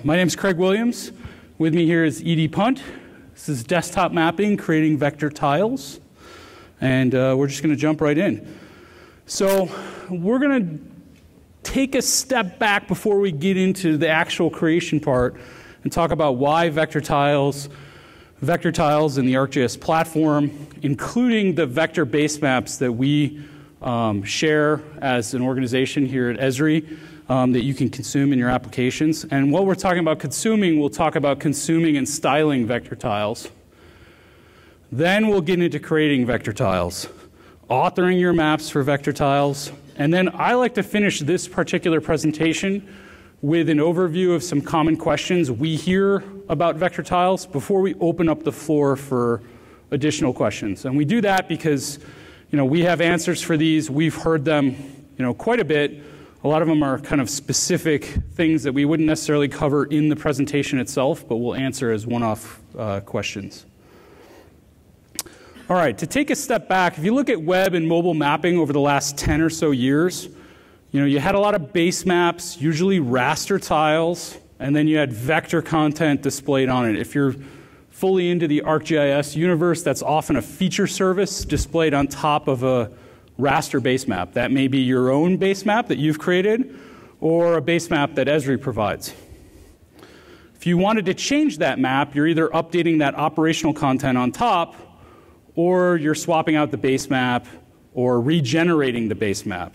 My name is Craig Williams. With me here is Edie Punt. This is desktop mapping, creating vector tiles. And we're just going to jump right in. So we're going to take a step back before we get into the actual creation part and talk about why vector tiles in the ArcGIS platform, including the vector basemaps that we share as an organization here at Esri, that you can consume in your applications. And while we're talking about consuming, we'll talk about consuming and styling vector tiles. Then we'll get into creating vector tiles, authoring your maps for vector tiles, and then I like to finish this particular presentation with an overview of some common questions we hear about vector tiles before we open up the floor for additional questions. And we do that because we have answers for these. We've heard them quite a bit. A lot of them are kind of specific things that we wouldn't necessarily cover in the presentation itself, but we'll answer as one-off questions. All right, to take a step back, if you look at web and mobile mapping over the last 10 or so years, you had a lot of base maps, usually raster tiles, and then you had vector content displayed on it. If you're fully into the ArcGIS universe, that's often a feature service displayed on top of a raster base map. That may be your own base map that you've created or a base map that Esri provides. If you wanted to change that map, you're either updating that operational content on top or you're swapping out the base map or regenerating the base map.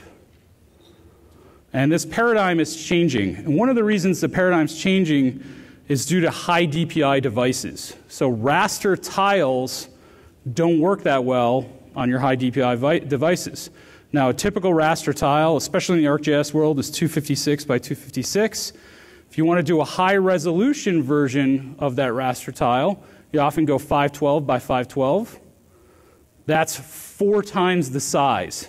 And this paradigm is changing. And one of the reasons the paradigm's changing is due to high DPI devices. So raster tiles don't work that well on your high DPI devices. Now, a typical raster tile, especially in the ArcGIS world, is 256 by 256. If you want to do a high-resolution version of that raster tile, you often go 512 by 512. That's 4 times the size.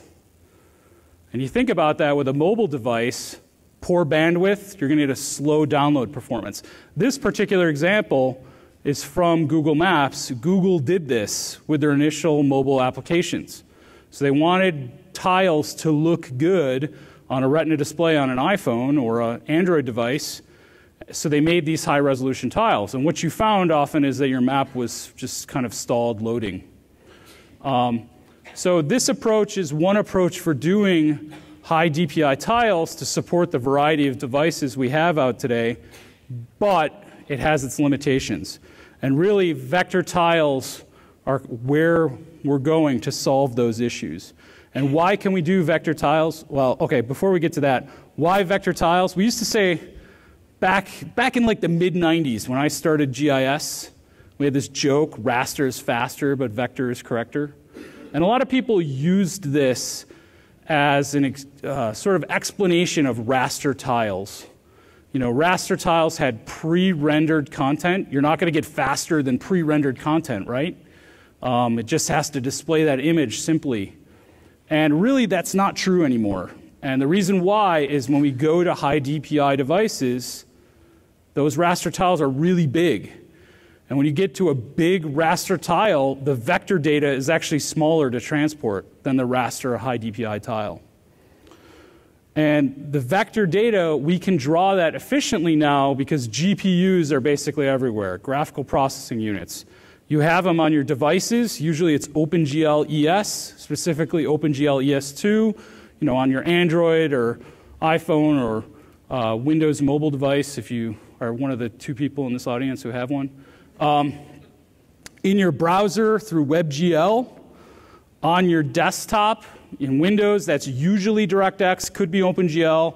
And you think about that with a mobile device, poor bandwidth, you're going to get a slow download performance. This particular example is from Google Maps. Google did this with their initial mobile applications. So they wanted tiles to look good on a retina display on an iPhone or an Android device, so they made these high-resolution tiles. And what you found often is that your map was just kind of stalled loading. So this approach is one approach for doing high DPI tiles to support the variety of devices we have out today, but it has its limitations. And really, vector tiles are where we're going to solve those issues. And why can we do vector tiles? Well, okay, before we get to that, why vector tiles? We used to say back in like the mid-90s when I started GIS, we had this joke, raster is faster, but vector is corrector. And a lot of people used this as an sort of explanation of raster tiles. Raster tiles had pre-rendered content. You're not going to get faster than pre-rendered content, right? It just has to display that image simply. And really, that's not true anymore. And the reason why is when we go to high DPI devices, those raster tiles are really big. And when you get to a big raster tile, the vector data is actually smaller to transport than the raster high DPI tile. And the vector data, we can draw that efficiently now because GPUs are basically everywhere, graphical processing units. You have them on your devices. Usually it's OpenGL ES, specifically OpenGL ES2, on your Android or iPhone or Windows mobile device if you are one of the 2 people in this audience who have one. In your browser through WebGL, on your desktop, in Windows, that's usually DirectX, could be OpenGL.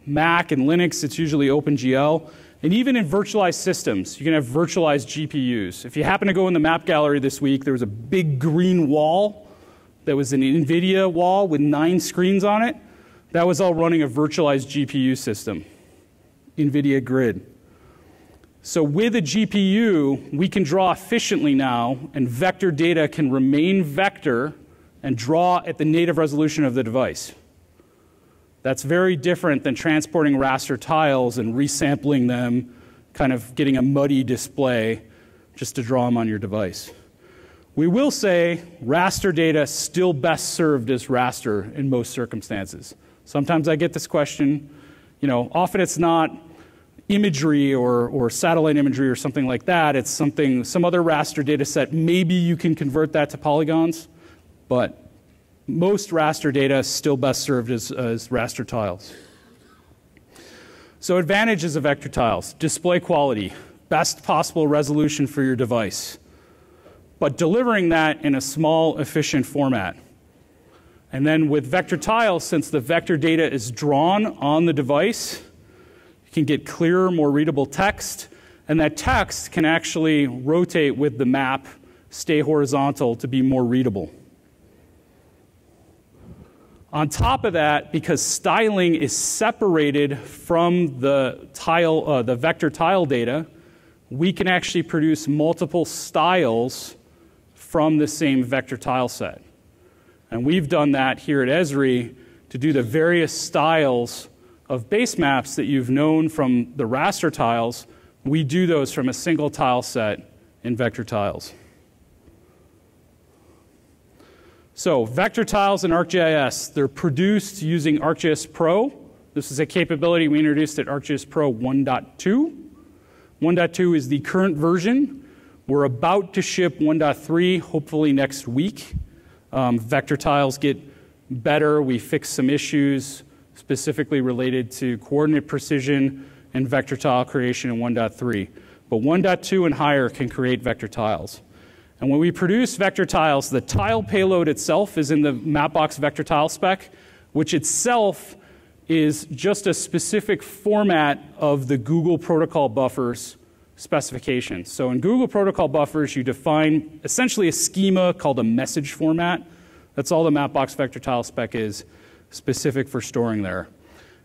Mac and Linux, it's usually OpenGL. And even in virtualized systems, you can have virtualized GPUs. If you happen to go in the map gallery this week, there was a big green wall that was an NVIDIA wall with 9 screens on it. That was all running a virtualized GPU system, NVIDIA Grid. So with a GPU, we can draw efficiently now, and vector data can remain vector and draw at the native resolution of the device. That's very different than transporting raster tiles and resampling them, kind of getting a muddy display just to draw them on your device. We will say raster data still best served as raster in most circumstances. Sometimes I get this question. Often it's not imagery or satellite imagery or something like that. It's some other raster data set. Maybe you can convert that to polygons, but most raster data is still best served as raster tiles. So advantages of vector tiles: display quality, best possible resolution for your device, but delivering that in a small, efficient format. And then with vector tiles, since the vector data is drawn on the device, you can get clearer, more readable text, and that text can actually rotate with the map, stay horizontal to be more readable. On top of that, because styling is separated from the vector tile data, we can actually produce multiple styles from the same vector tile set. And we've done that here at Esri to do the various styles of base maps that you've known from the raster tiles. We do those from a single tile set in vector tiles. So vector tiles in ArcGIS, they're produced using ArcGIS Pro. This is a capability we introduced at ArcGIS Pro 1.2. 1.2 is the current version. We're about to ship 1.3, hopefully next week. Vector tiles get better. We fix some issues specifically related to coordinate precision and vector tile creation in 1.3. But 1.2 and higher can create vector tiles. And when we produce vector tiles, the tile payload itself is in the Mapbox vector tile spec, which itself is just a specific format of the Google protocol buffers specification. So in Google protocol buffers, you define essentially a schema called a message format. That's all the Mapbox vector tile spec is, specific for storing there.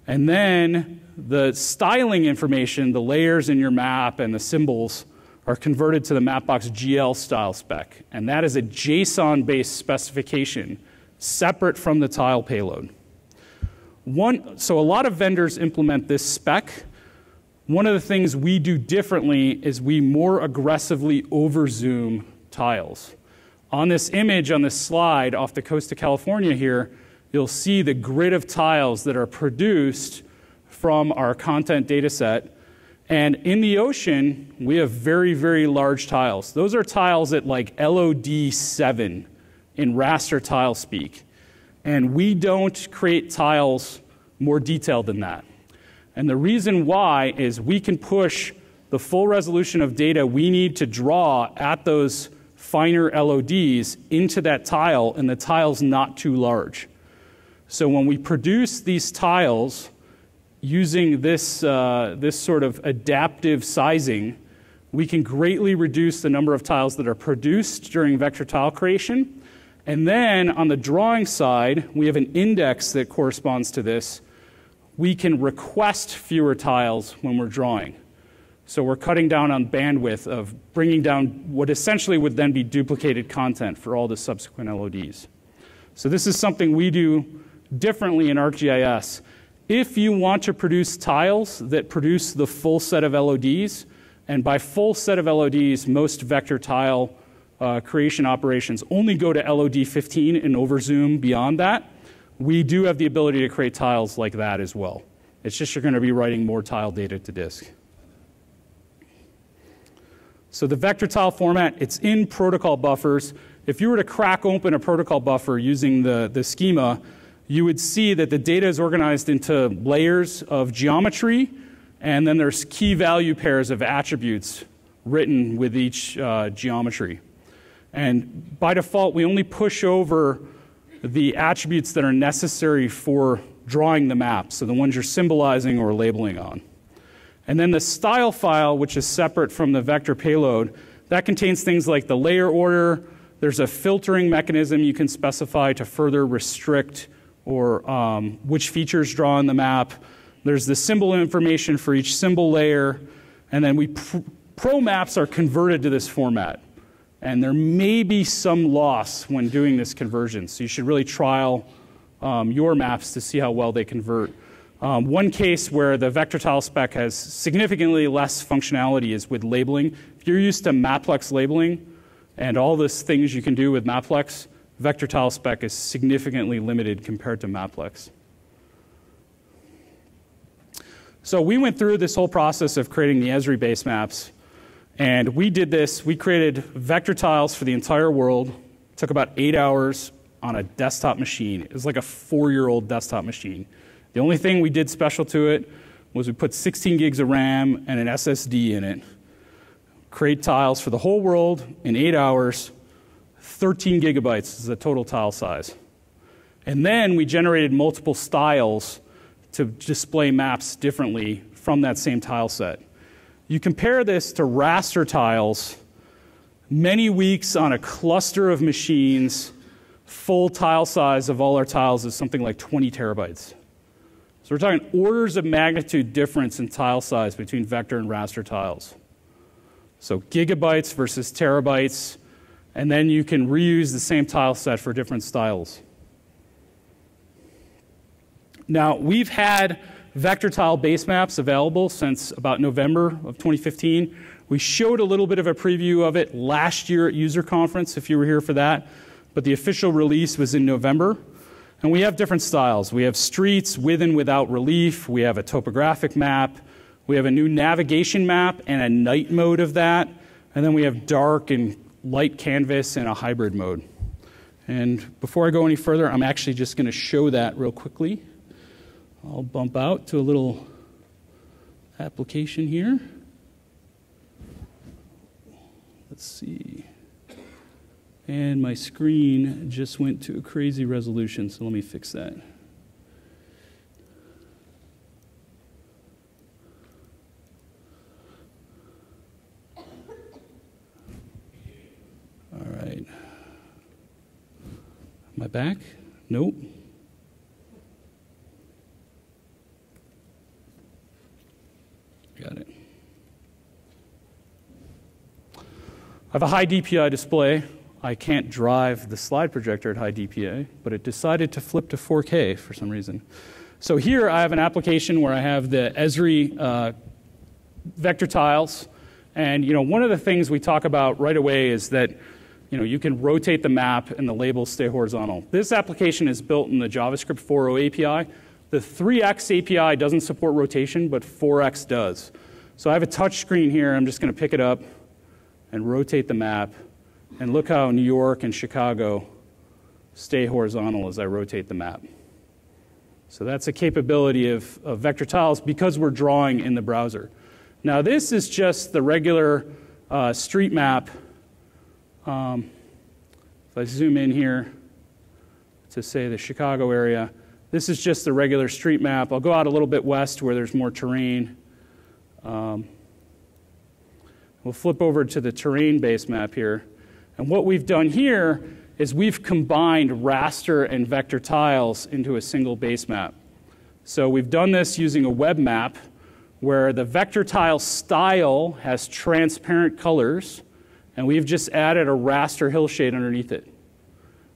And then the styling information, the layers in your map and the symbols, are converted to the Mapbox GL style spec. And that is a JSON-based specification separate from the tile payload. So a lot of vendors implement this spec. One of the things we do differently is we more aggressively overzoom tiles. On this image, on this slide off the coast of California here, you'll see the grid of tiles that are produced from our content data set. And in the ocean, we have very, very large tiles. Those are tiles at like LOD 7 in raster tile speak. And we don't create tiles more detailed than that. And the reason why is we can push the full resolution of data we need to draw at those finer LODs into that tile, and the tile's not too large. So when we produce these tiles using this sort of adaptive sizing, we can greatly reduce the number of tiles that are produced during vector tile creation. And then on the drawing side, we have an index that corresponds to this. We can request fewer tiles when we're drawing. So we're cutting down on bandwidth of bringing down what essentially would then be duplicated content for all the subsequent LODs. So this is something we do differently in ArcGIS. If you want to produce tiles that produce the full set of LODs, and by full set of LODs, most vector tile creation operations only go to LOD 15 and overzoom beyond that, we do have the ability to create tiles like that as well. It's just you're going to be writing more tile data to disk. So the vector tile format, it's in protocol buffers. If you were to crack open a protocol buffer using the schema, you would see that the data is organized into layers of geometry, and then there's key value pairs of attributes written with each geometry. And by default, we only push over the attributes that are necessary for drawing the map, so the ones you're symbolizing or labeling on. And then the style file, which is separate from the vector payload, that contains things like the layer order. There's a filtering mechanism you can specify to further restrict or which features draw on the map. There's the symbol information for each symbol layer. And then pro maps are converted to this format. And there may be some loss when doing this conversion. So you should really trial your maps to see how well they convert. One case where the vector tile spec has significantly less functionality is with labeling. If you're used to Maplex labeling and all the things you can do with Maplex, vector tile spec is significantly limited compared to Maplex. So we went through this whole process of creating the Esri basemaps, and we did this. We created vector tiles for the entire world. It took about 8 hours on a desktop machine. It was like a 4-year-old desktop machine. The only thing we did special to it was we put 16 gigs of RAM and an SSD in it. Create tiles for the whole world in 8 hours. 13 gigabytes is the total tile size. And then we generated multiple styles to display maps differently from that same tile set. You compare this to raster tiles, many weeks on a cluster of machines, full tile size of all our tiles is something like 20 terabytes. So we're talking orders of magnitude difference in tile size between vector and raster tiles. So gigabytes versus terabytes, and then you can reuse the same tile set for different styles. Now, we've had vector tile basemaps available since about November of 2015. We showed a little bit of a preview of it last year at user conference, if you were here for that, but the official release was in November. And we have different styles. We have streets with and without relief. We have a topographic map. We have a new navigation map and a night mode of that. And then we have dark and light canvas and a hybrid mode. And before I go any further, I'm actually just going to show that real quickly. I'll bump out to a little application here. Let's see. And my screen just went to a crazy resolution, so let me fix that. All right. Am I back? Nope. Got it. I have a high DPI display. I can't drive the slide projector at high DPI, but it decided to flip to 4K for some reason. So here I have an application where I have the Esri vector tiles. And one of the things we talk about right away is that you can rotate the map and the labels stay horizontal. This application is built in the JavaScript 4.0 API. The 3x API doesn't support rotation, but 4x does. So I have a touch screen here. I'm just going to pick it up and rotate the map. And look how New York and Chicago stay horizontal as I rotate the map. So that's a capability of vector tiles because we're drawing in the browser. Now this is just the regular street map. If I zoom in here to say the Chicago area, this is just the regular street map. I'll go out a little bit west where there's more terrain. We'll flip over to the terrain base map here. And what we've done here is we've combined raster and vector tiles into a single base map. So we've done this using a web map where the vector tile style has transparent colors, and we've just added a raster hillshade underneath it.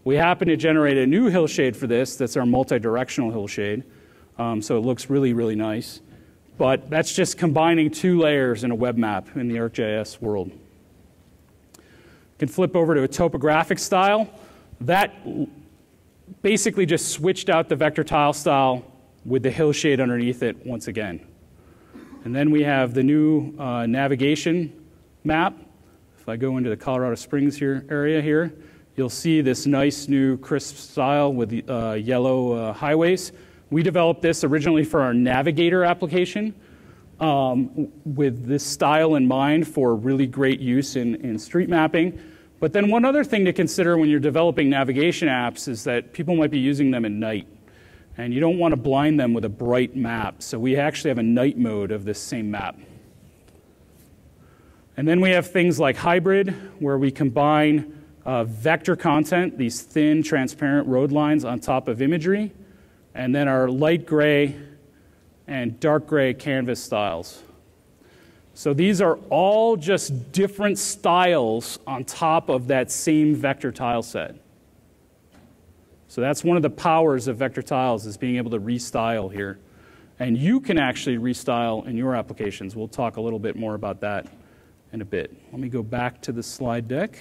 We happen to generate a new hillshade for this. That's our multi-directional hillshade. So it looks really, really nice. But that's just combining 2 layers in a web map in the ArcGIS world. Can flip over to a topographic style. That basically just switched out the vector tile style with the hillshade underneath it once again. And then we have the new navigation map. If I go into the Colorado Springs area here, you'll see this nice new crisp style with yellow highways. We developed this originally for our navigator application with this style in mind for really great use in street mapping. But then one other thing to consider when you're developing navigation apps is that people might be using them at night. And you don't want to blind them with a bright map. So we actually have a night mode of this same map. And then we have things like hybrid, where we combine vector content, these thin, transparent road lines on top of imagery, and then our light gray and dark gray canvas styles. So these are all just different styles on top of that same vector tile set. So that's one of the powers of vector tiles, is being able to restyle here. And you can actually restyle in your applications. We'll talk a little bit more about that in a bit. Let me go back to the slide deck.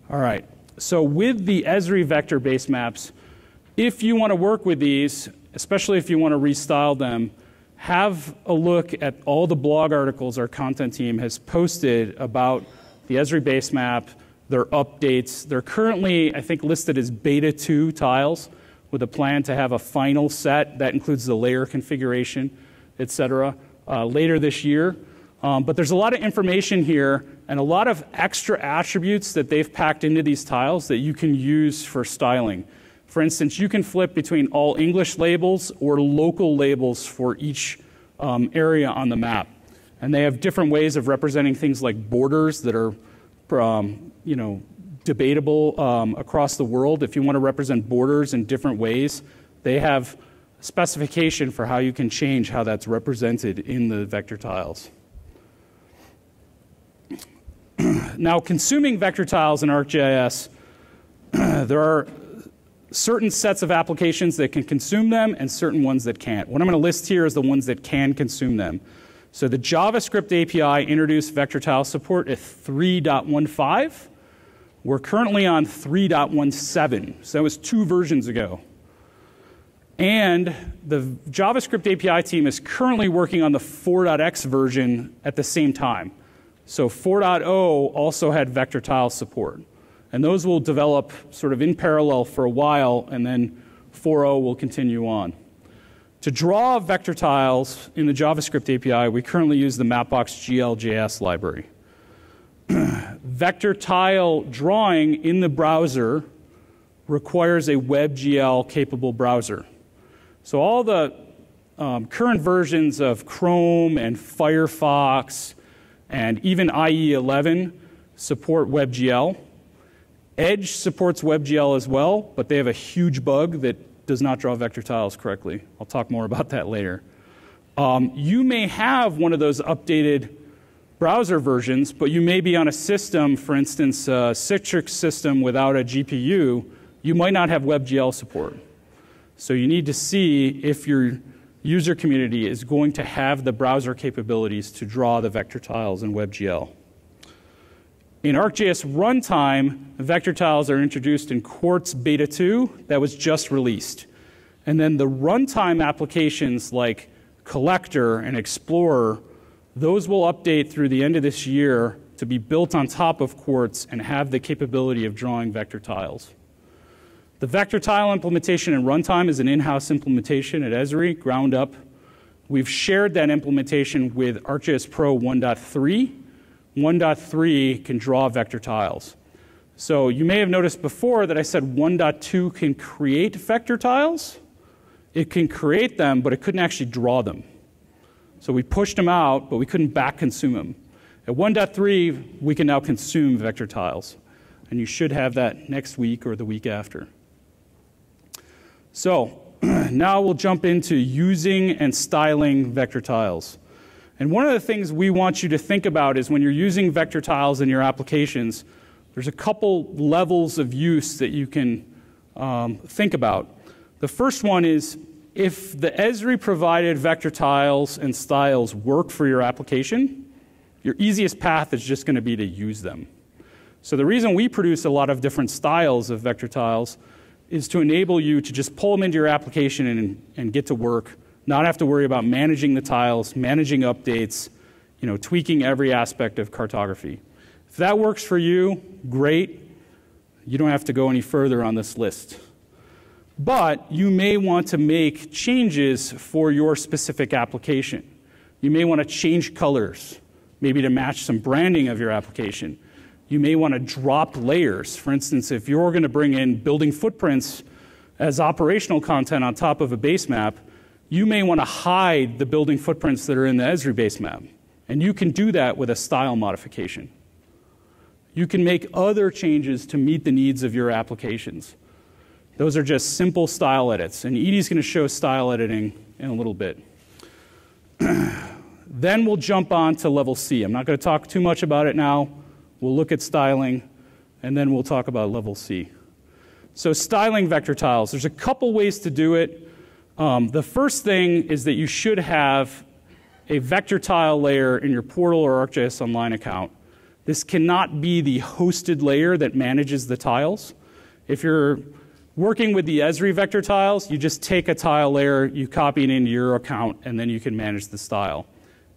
All right, so with the Esri vector base maps, If you want to work with these, especially if you want to restyle them, have a look at all the blog articles our content team has posted about the Esri basemap, their updates. They're currently, I think, listed as beta 2 tiles with a plan to have a final set that includes the layer configuration, et cetera, later this year. But there's a lot of information here and a lot of extra attributes that they've packed into these tiles that you can use for styling. For instance, you can flip between all English labels or local labels for each area on the map. And they have different ways of representing things like borders that are debatable across the world. If you want to represent borders in different ways, they have specification for how you can change how that's represented in the vector tiles. Now, consuming vector tiles in ArcGIS, there are certain sets of applications that can consume them and certain ones that can't. What I'm going to list here is the ones that can consume them. So the JavaScript API introduced vector tile support at 3.15. We're currently on 3.17, so that was 2 versions ago. And the JavaScript API team is currently working on the 4.x version at the same time. So 4.0 also had vector tile support. And those will develop sort of in parallel for a while, and then 4.0 will continue on. To draw vector tiles in the JavaScript API, we currently use the Mapbox.gl.js library. Vector tile drawing in the browser requires a WebGL capable browser. So all the current versions of Chrome and Firefox and even IE 11 support WebGL. Edge supports WebGL as well, but they have a huge bug that does not draw vector tiles correctly. I'll talk more about that later. You may have one of those updated browser versions, but you may be on a system, for instance, a Citrix system without a GPU. You might not have WebGL support. So you need to see if your user community is going to have the browser capabilities to draw the vector tiles in WebGL. In ArcGIS Runtime, vector tiles are introduced in Quartz Beta 2 that was just released. And then the runtime applications like Collector and Explorer, those will update through the end of this year to be built on top of Quartz and have the capability of drawing vector tiles. The vector tile implementation in Runtime is an in-house implementation at Esri, ground up. We've shared that implementation with ArcGIS Pro 1.3. 1.3 can draw vector tiles. So you may have noticed before that I said 1.2 can create vector tiles. It can create them, but it couldn't actually draw them. So we pushed them out, but we couldn't back consume them. At 1.3, we can now consume vector tiles. And you should have that next week or the week after. So now we'll jump into using and styling vector tiles. And one of the things we want you to think about is when you're using vector tiles in your applications, there's a couple levels of use that you can think about. The first one is if the Esri provided vector tiles and styles work for your application, your easiest path is just going to be to use them. So the reason we produce a lot of different styles of vector tiles is to enable you to just pull them into your application and get to work, not have to worry about managing the tiles, managing updates, tweaking every aspect of cartography. If that works for you, great. You don't have to go any further on this list. But you may want to make changes for your specific application. You may want to change colors, maybe to match some branding of your application. You may want to drop layers. For instance, if you're going to bring in building footprints as operational content on top of a base map, you may want to hide the building footprints that are in the Esri base map. And you can do that with a style modification. You can make other changes to meet the needs of your applications. Those are just simple style edits. And Edie's going to show style editing in a little bit. Then we'll jump on to level C. I'm not going to talk too much about it now. We'll look at styling, and then we'll talk about level C. So styling vector tiles. There's a couple ways to do it. The first thing is that you should have a vector tile layer in your portal or ArcGIS Online account. This cannot be the hosted layer that manages the tiles. If you're Working with the Esri vector tiles, you just take a tile layer, you copy it into your account, and then you can manage the style.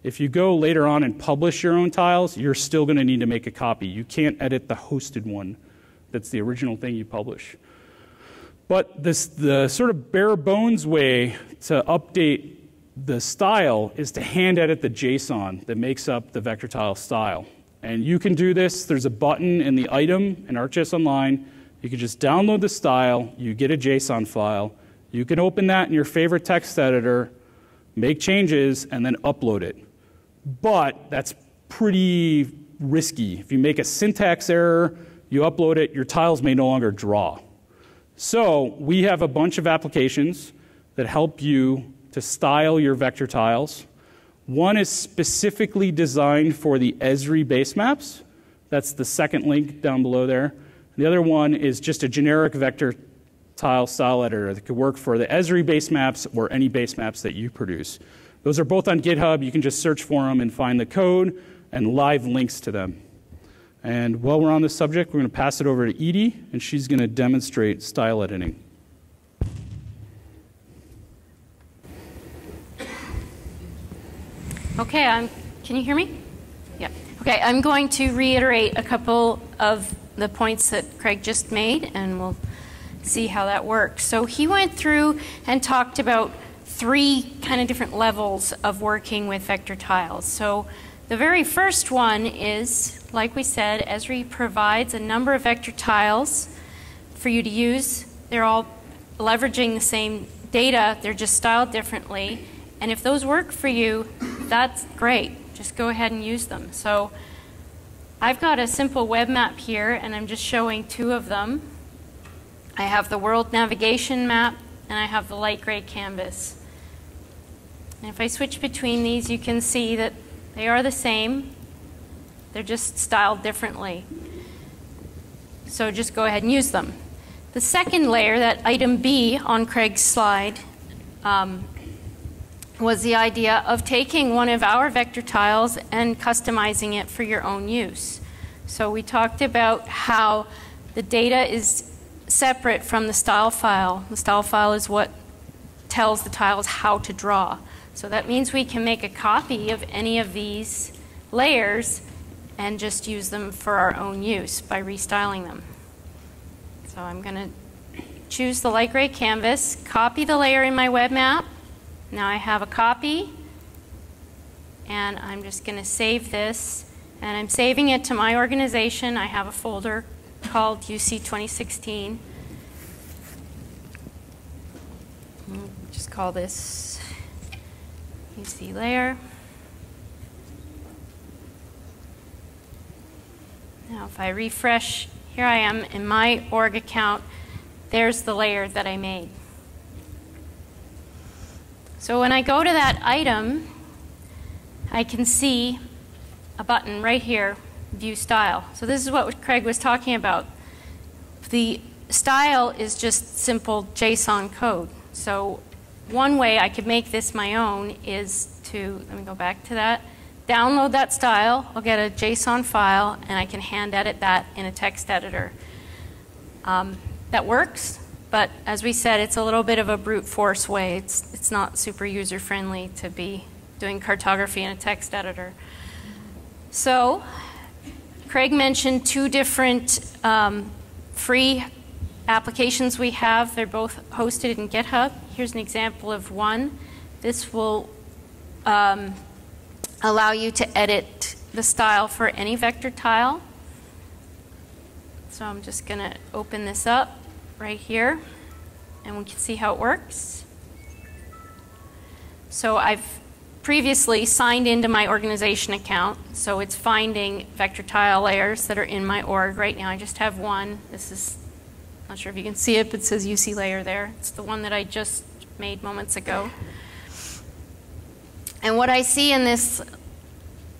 If you go later on and publish your own tiles, you're still going to need to make a copy. You can't edit the hosted one. That's the original thing you publish. But the sort of bare bones way to update the style is to hand edit the JSON that makes up the vector tile style. And you can do this. There's a button in the item in ArcGIS Online. You can just download the style. You get a JSON file. You can open that in your favorite text editor, make changes, and then upload it. But that's pretty risky. If you make a syntax error, you upload it, your tiles may no longer draw. So we have a bunch of applications that help you to style your vector tiles. One is specifically designed for the Esri basemaps. That's the second link down below there. The other one is just a generic vector tile style editor that could work for the Esri basemaps or any basemaps that you produce. Those are both on GitHub. You can just search for them and find the code and live links to them. And while we're on this subject, we're going to pass it over to Edie, and she's going to demonstrate style editing. Okay, can you hear me? Yeah. Okay, I'm going to reiterate a couple of the points that Craig just made, and we'll see how that works. So he went through and talked about 3 kind of different levels of working with vector tiles. So the very first one is, like we said, Esri provides a number of vector tiles for you to use. They're all leveraging the same data, they're just styled differently. And if those work for you, that's great. Just go ahead and use them. So I've got a simple web map here, and I'm just showing 2 of them. I have the world navigation map, and I have the light gray canvas. And if I switch between these, you can see that they are the same. They're just styled differently. So just go ahead and use them. The second layer, that item B on Craig's slide, was the idea of taking one of our vector tiles and customizing it for your own use. So we talked about how the data is separate from the style file. The style file is what tells the tiles how to draw. So that means we can make a copy of any of these layers and just use them for our own use by restyling them. So I'm going to choose the light gray canvas, copy the layer in my web map. Now I have a copy, and I'm just going to save this, and I'm saving it to my organization. I have a folder called UC 2016. Just call this UC layer. Now if I refresh, here I am in my org account. There's the layer that I made. So when I go to that item, I can see a button right here, View Style. So this is what Craig was talking about. The style is just simple JSON code. So one way I could make this my own is to, let me go back to that, download that style. I'll get a JSON file, and I can hand edit that in a text editor. That works. But as we said, it's a little bit of a brute force way. It's not super user-friendly to be doing cartography in a text editor. So Craig mentioned 2 different free applications we have. They're both hosted in GitHub. Here's an example of one. This will allow you to edit the style for any vector tile. So I'm just going to open this up right here, and we can see how it works. So I've previously signed into my organization account, so it's finding vector tile layers that are in my org. Right now I just have one. This is, not sure if you can see it, but it says UC layer there. It's the one that I just made moments ago. And what I see in this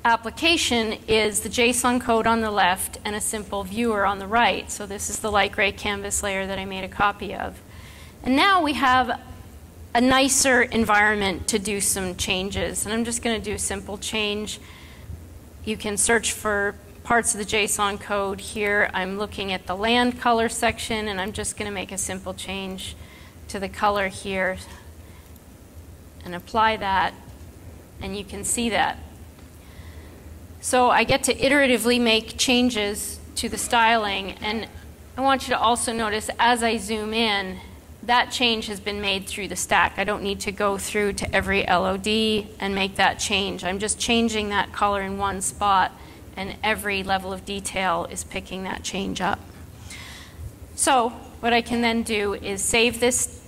application is the JSON code on the left and a simple viewer on the right. So this is the light gray canvas layer that I made a copy of. And now we have a nicer environment to do some changes. And I'm just going to do a simple change. You can search for parts of the JSON code here. I'm looking at the land color section, and I'm just going to make a simple change to the color here and apply that, and you can see that. So I get to iteratively make changes to the styling, and I want you to also notice as I zoom in, that change has been made through the stack. I don't need to go through to every LOD and make that change. I'm just changing that color in one spot, and every level of detail is picking that change up. So what I can then do is save this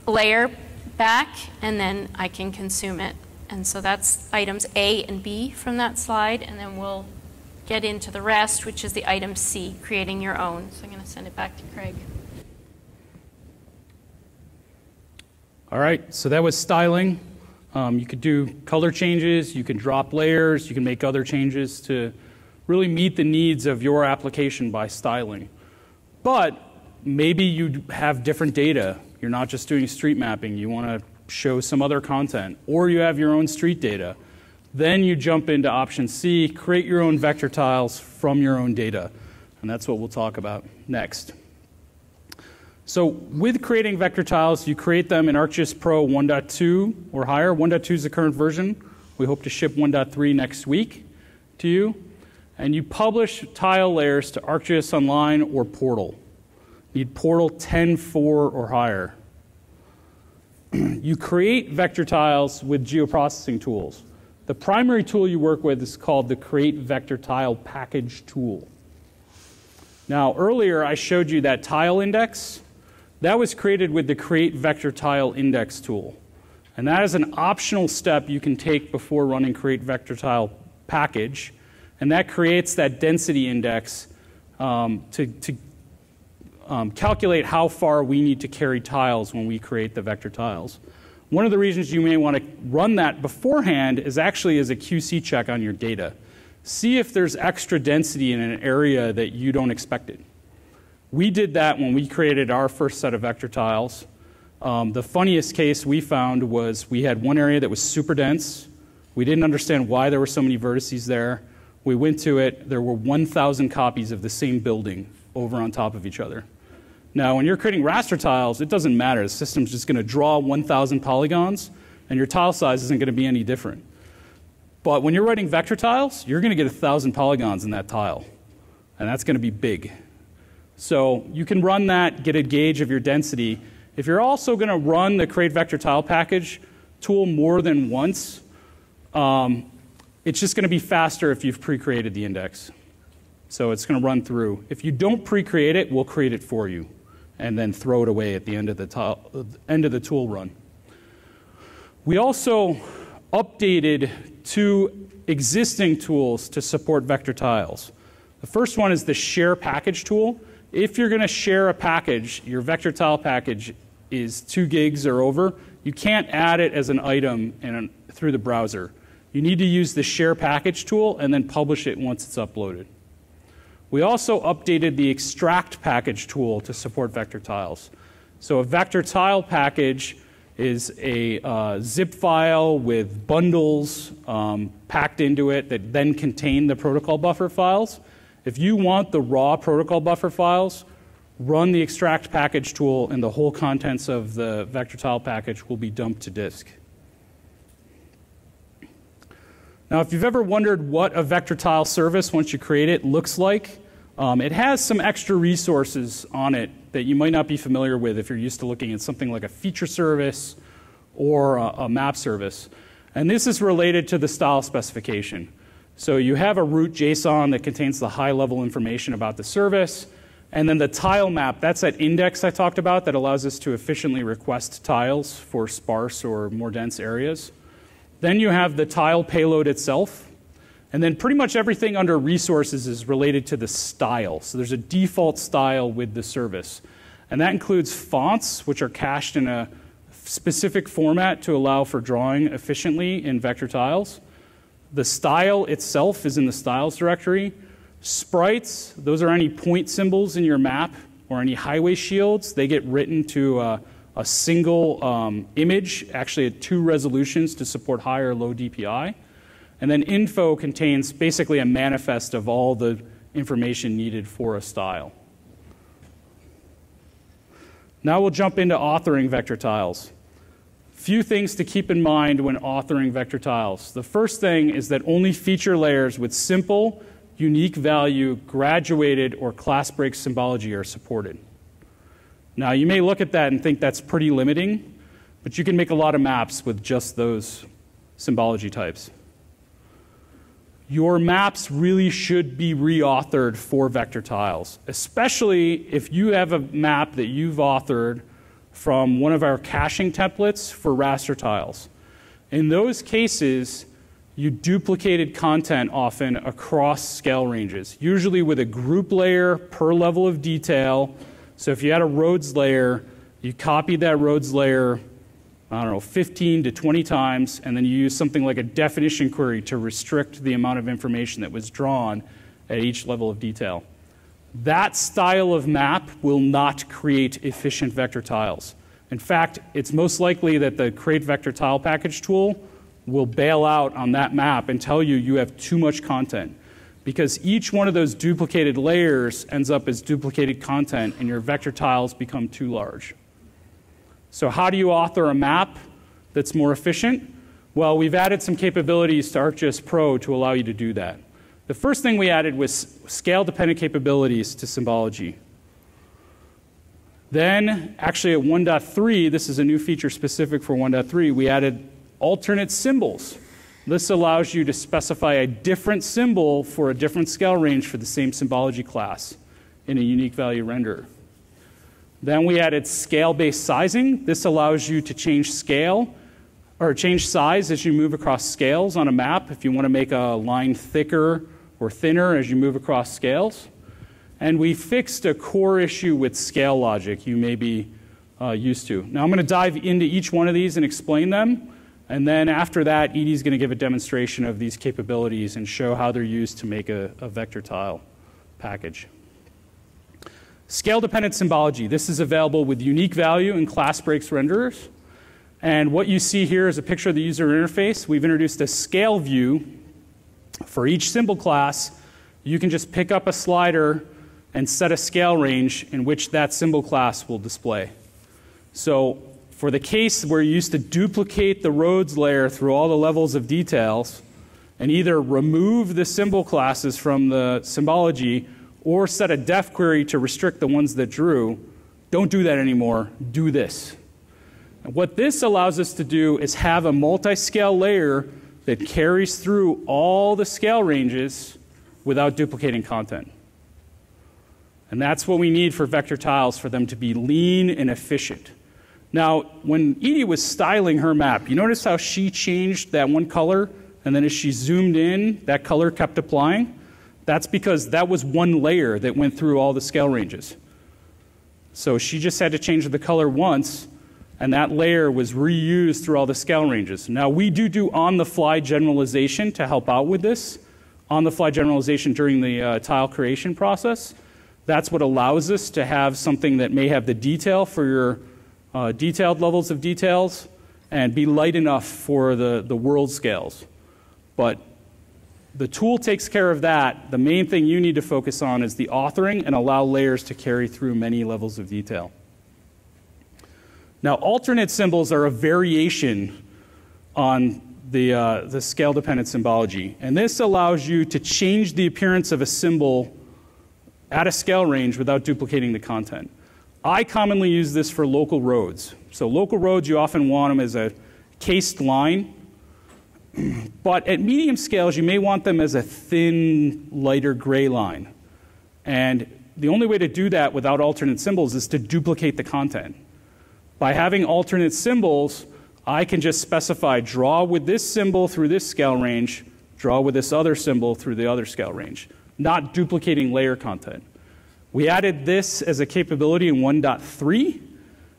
layer back, and then I can consume it. And so that's items A and B from that slide, and then we'll get into the rest, which is the item C, creating your own. So I'm going to send it back to Craig. All right, so that was styling. You could do color changes, you can drop layers, you can make other changes to really meet the needs of your application by styling. But maybe you have different data. You're not just doing street mapping, you want to show some other content, or you have your own street data. Then you jump into option C, create your own vector tiles from your own data. And that's what we'll talk about next. So with creating vector tiles, you create them in ArcGIS Pro 1.2 or higher. 1.2 is the current version. We hope to ship 1.3 next week to you. And you publish tile layers to ArcGIS Online or Portal. Need Portal 10.4 or higher. You create vector tiles with geoprocessing tools. The primary tool you work with is called the Create Vector Tile Package tool. Now, earlier I showed you that tile index. That was created with the Create Vector Tile Index tool. And that is an optional step you can take before running Create Vector Tile Package. And that creates that density index to calculate how far we need to carry tiles when we create the vector tiles. One of the reasons you may want to run that beforehand is actually as a QC check on your data. See if there's extra density in an area that you don't expect it. We did that when we created our first set of vector tiles. The funniest case we found was we had one area that was super dense. We didn't understand why there were so many vertices there. We went to it. There were 1,000 copies of the same building over on top of each other. Now, when you're creating raster tiles, it doesn't matter. The system's just going to draw 1,000 polygons, and your tile size isn't going to be any different. But when you're writing vector tiles, you're going to get 1,000 polygons in that tile, and that's going to be big. So you can run that, get a gauge of your density. If you're also going to run the Create Vector Tile Package tool more than once, it's just going to be faster if you've pre-created the index. So it's going to run through. If you don't pre-create it, we'll create it for you and then throw it away at the end of the tool run. We also updated 2 existing tools to support vector tiles. The first one is the Share Package tool. If you're going to share a package, your vector tile package is 2 gigs or over, you can't add it as an item through the browser. You need to use the Share Package tool and then publish it once it's uploaded. We also updated the Extract Package tool to support vector tiles. So a vector tile package is a zip file with bundles packed into it that then contain the protocol buffer files. If you want the raw protocol buffer files, run the Extract Package tool and the whole contents of the vector tile package will be dumped to disk. Now, if you've ever wondered what a vector tile service, once you create it, looks like, it has some extra resources on it that you might not be familiar with if you're used to looking at something like a feature service or a map service. And this is related to the style specification. So you have a root JSON that contains the high-level information about the service, and then the tile map, that's that index I talked about that allows us to efficiently request tiles for sparse or more dense areas. Then you have the tile payload itself, and then pretty much everything under resources is related to the style. So there's a default style with the service, and that includes fonts, which are cached in a specific format to allow for drawing efficiently in vector tiles. The style itself is in the styles directory. Sprites, those are any point symbols in your map or any highway shields. They get written to a single image, actually at 2 resolutions to support high or low DPI. And then info contains basically a manifest of all the information needed for a style. Now we'll jump into authoring vector tiles. Few things to keep in mind when authoring vector tiles. The first thing is that only feature layers with simple, unique value, graduated, or class break symbology are supported. Now you may look at that and think that's pretty limiting, but you can make a lot of maps with just those symbology types. Your maps really should be reauthored for vector tiles, especially if you have a map that you've authored from one of our caching templates for raster tiles. In those cases, you duplicated content often across scale ranges, usually with a group layer per level of detail. So if you had a roads layer, you copied that roads layer, I don't know, 15 to 20 times, and then you use something like a definition query to restrict the amount of information that was drawn at each level of detail. That style of map will not create efficient vector tiles. In fact, it's most likely that the Create Vector Tile Package tool will bail out on that map and tell you you have too much content, because each one of those duplicated layers ends up as duplicated content and your vector tiles become too large. So how do you author a map that's more efficient? Well, we've added some capabilities to ArcGIS Pro to allow you to do that. The first thing we added was scale-dependent capabilities to symbology. Then, actually at 1.3, this is a new feature specific for 1.3, we added alternate symbols. This allows you to specify a different symbol for a different scale range for the same symbology class in a unique value renderer. Then we added scale-based sizing. This allows you to change scale or change size as you move across scales on a map if you want to make a line thicker or thinner as you move across scales. And we fixed a core issue with scale logic you may be used to. Now I'm going to dive into each one of these and explain them. And then after that, Edie's going to give a demonstration of these capabilities and show how they're used to make a vector tile package. Scale-dependent symbology. This is available with unique value and class breaks renderers. And what you see here is a picture of the user interface. We've introduced a scale view for each symbol class. You can just pick up a slider and set a scale range in which that symbol class will display. So for the case where you used to duplicate the roads layer through all the levels of details and either remove the symbol classes from the symbology or set a def query to restrict the ones that drew, don't do that anymore. Do this. And what this allows us to do is have a multi-scale layer that carries through all the scale ranges without duplicating content. And that's what we need for vector tiles, for them to be lean and efficient. Now, when Edie was styling her map, you notice how she changed that one color, and then as she zoomed in, that color kept applying? That's because that was one layer that went through all the scale ranges. So she just had to change the color once, and that layer was reused through all the scale ranges. Now, we do on-the-fly generalization to help out with this, on-the-fly generalization during the tile creation process. That's what allows us to have something that may have the detail for your detailed levels of details and be light enough for the world scales. But the tool takes care of that. The main thing you need to focus on is the authoring and allow layers to carry through many levels of detail. Now, alternate symbols are a variation on the scale-dependent symbology. And this allows you to change the appearance of a symbol at a scale range without duplicating the content. I commonly use this for local roads. So local roads, you often want them as a cased line. But at medium scales, you may want them as a thin, lighter gray line. And the only way to do that without alternate symbols is to duplicate the content. By having alternate symbols, I can just specify draw with this symbol through this scale range, draw with this other symbol through the other scale range, not duplicating layer content. We added this as a capability in 1.3.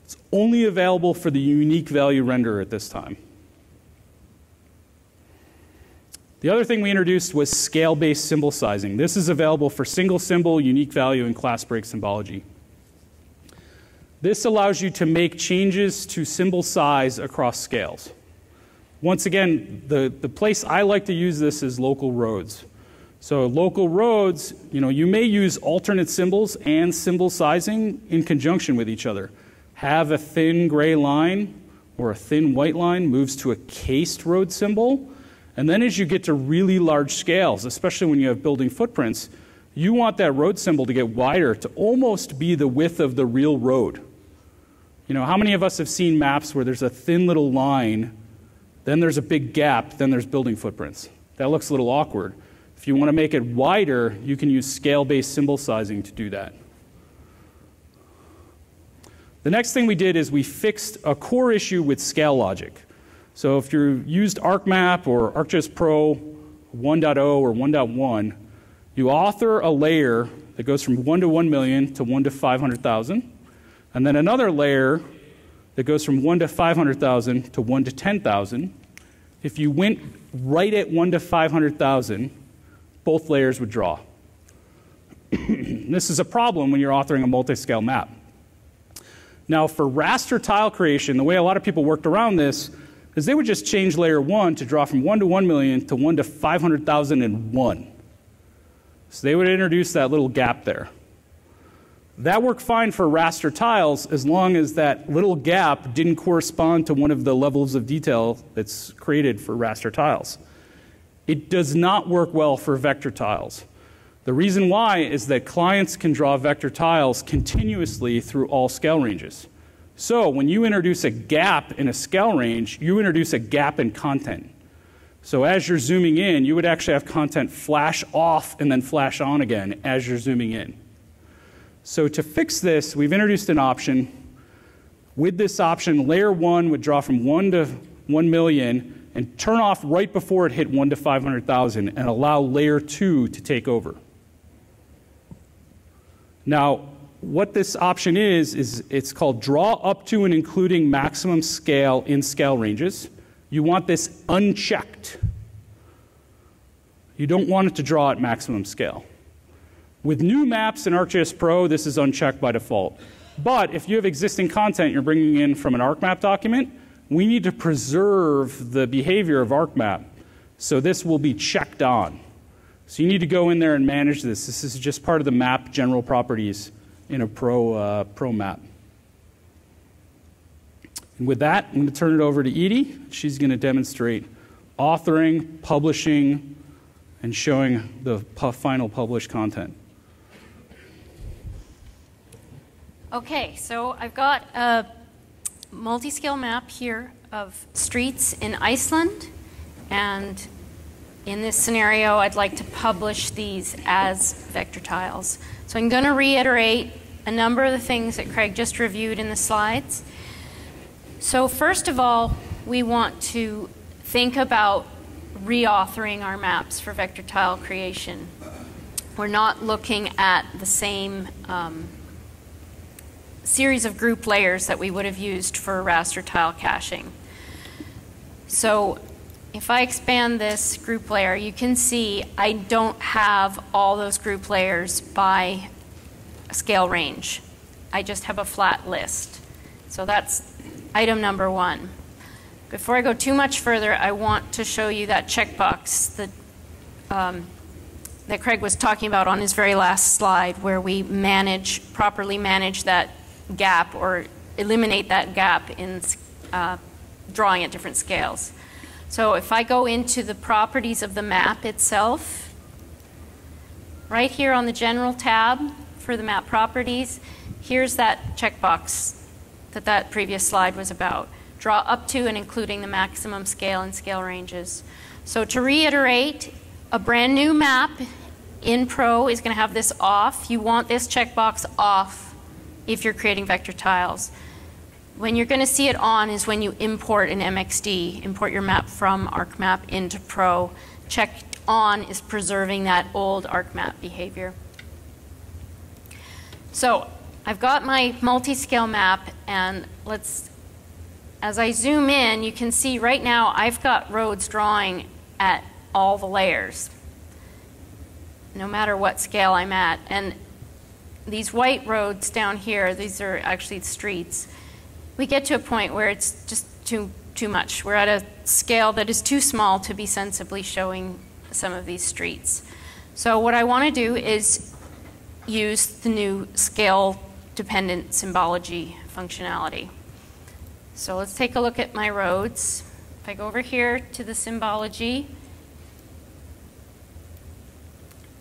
It's only available for the unique value renderer at this time. The other thing we introduced was scale-based symbol sizing. This is available for single symbol, unique value, and class break symbology. This allows you to make changes to symbol size across scales. Once again, the place I like to use this is local roads. So local roads, you may use alternate symbols and symbol sizing in conjunction with each other. Have a thin gray line or a thin white line moves to a cased road symbol. And then as you get to really large scales, especially when you have building footprints, you want that road symbol to get wider to almost be the width of the real road. How many of us have seen maps where there's a thin little line, then there's a big gap, then there's building footprints? That looks a little awkward. If you want to make it wider, you can use scale-based symbol sizing to do that. The next thing we did is we fixed a core issue with scale logic. So if you used ArcMap or ArcGIS Pro 1.0 or 1.1, you author a layer that goes from 1 to 1 million to 1 to 500,000, and then another layer that goes from 1 to 500,000 to 1 to 10,000. If you went right at 1 to 500,000, both layers would draw. This is a problem when you're authoring a multi-scale map. Now, for raster tile creation, the way a lot of people worked around this is they would just change layer 1 to draw from 1 to 1 million to 1 to 500,001. So they would introduce that little gap there. That worked fine for raster tiles as long as that little gap didn't correspond to one of the levels of detail that's created for raster tiles. It does not work well for vector tiles. The reason why is that clients can draw vector tiles continuously through all scale ranges. So when you introduce a gap in a scale range, you introduce a gap in content. So as you're zooming in, you would actually have content flash off and then flash on again as you're zooming in. So to fix this, we've introduced an option. With this option, layer 1 would draw from 1 to 1 million and turn off right before it hit 1 to 500,000 and allow layer 2 to take over. Now, what this option is it's called draw up to and including maximum scale in scale ranges. You want this unchecked. You don't want it to draw at maximum scale. With new maps in ArcGIS Pro, this is unchecked by default. But if you have existing content you're bringing in from an ArcMap document, we need to preserve the behavior of ArcMap. So this will be checked on. So you need to go in there and manage this. This is just part of the map general properties in a Pro map. And with that, I'm going to turn it over to Edie. She's going to demonstrate authoring, publishing, and showing the final published content. Okay, so I've got a multi-scale map here of streets in Iceland, and in this scenario, I'd like to publish these as vector tiles. So I'm going to reiterate a number of the things that Craig just reviewed in the slides. So first of all, we want to think about reauthoring our maps for vector tile creation. We're not looking at the same series of group layers that we would have used for raster tile caching. So if I expand this group layer, you can see I don't have all those group layers by scale range. I just have a flat list. So that's item number 1. Before I go too much further, I want to show you that checkbox that Craig was talking about on his very last slide, where we properly manage that gap or eliminate that gap in drawing at different scales. So if I go into the properties of the map itself, right here on the General tab for the map properties, here's that checkbox that previous slide was about. Draw up to and including the maximum scale and scale ranges. So to reiterate, a brand new map in Pro is going to have this off. You want this checkbox off if you're creating vector tiles. When you're going to see it on is when you import an MXD, import your map from ArcMap into Pro. Checked on is preserving that old ArcMap behavior. So I've got my multi-scale map, and as I zoom in, you can see right now I've got roads drawing at all the layers, no matter what scale I'm at. And these white roads down here, these are actually streets. We get to a point where it's just too too much. We're at a scale that is too small to be sensibly showing some of these streets. So what I want to do is use the new scale-dependent symbology functionality. So let's take a look at my roads. If I go over here to the symbology,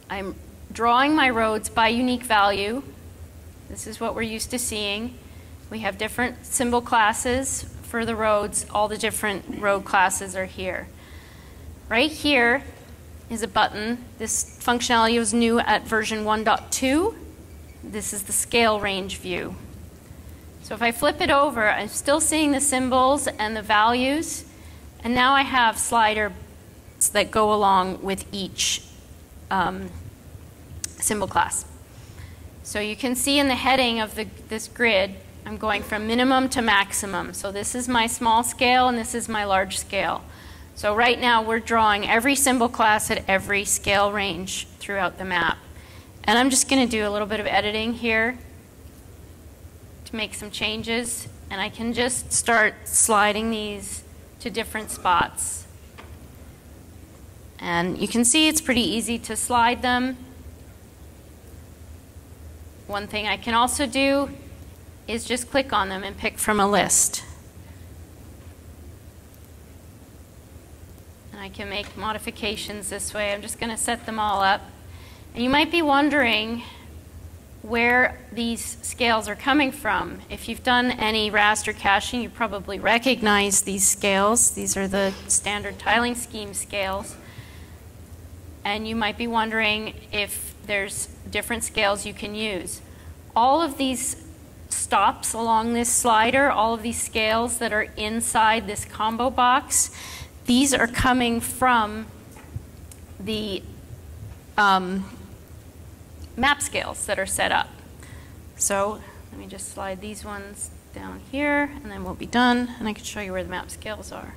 I'm drawing my roads by unique value. This is what we're used to seeing. We have different symbol classes for the roads. All the different road classes are here. Right here is a button. This functionality was new at version 1.2. This is the scale range view. So if I flip it over, I'm still seeing the symbols and the values, and now I have sliders that go along with each symbol class. So you can see in the heading of this grid, I'm going from minimum to maximum. So this is my small scale and this is my large scale. So right now we're drawing every symbol class at every scale range throughout the map. And I'm just going to do a little bit of editing here to make some changes. And I can just start sliding these to different spots. And you can see it's pretty easy to slide them. One thing I can also do is just click on them and pick from a list. And I can make modifications this way. I'm just going to set them all up. And you might be wondering where these scales are coming from. If you've done any raster caching, you probably recognize these scales. These are the standard tiling scheme scales. And you might be wondering if there's different scales you can use. All of these stops along this slider, all of these scales that are inside this combo box, these are coming from the map scales that are set up. So let me just slide these ones down here, and then we'll be done, and I can show you where the map scales are.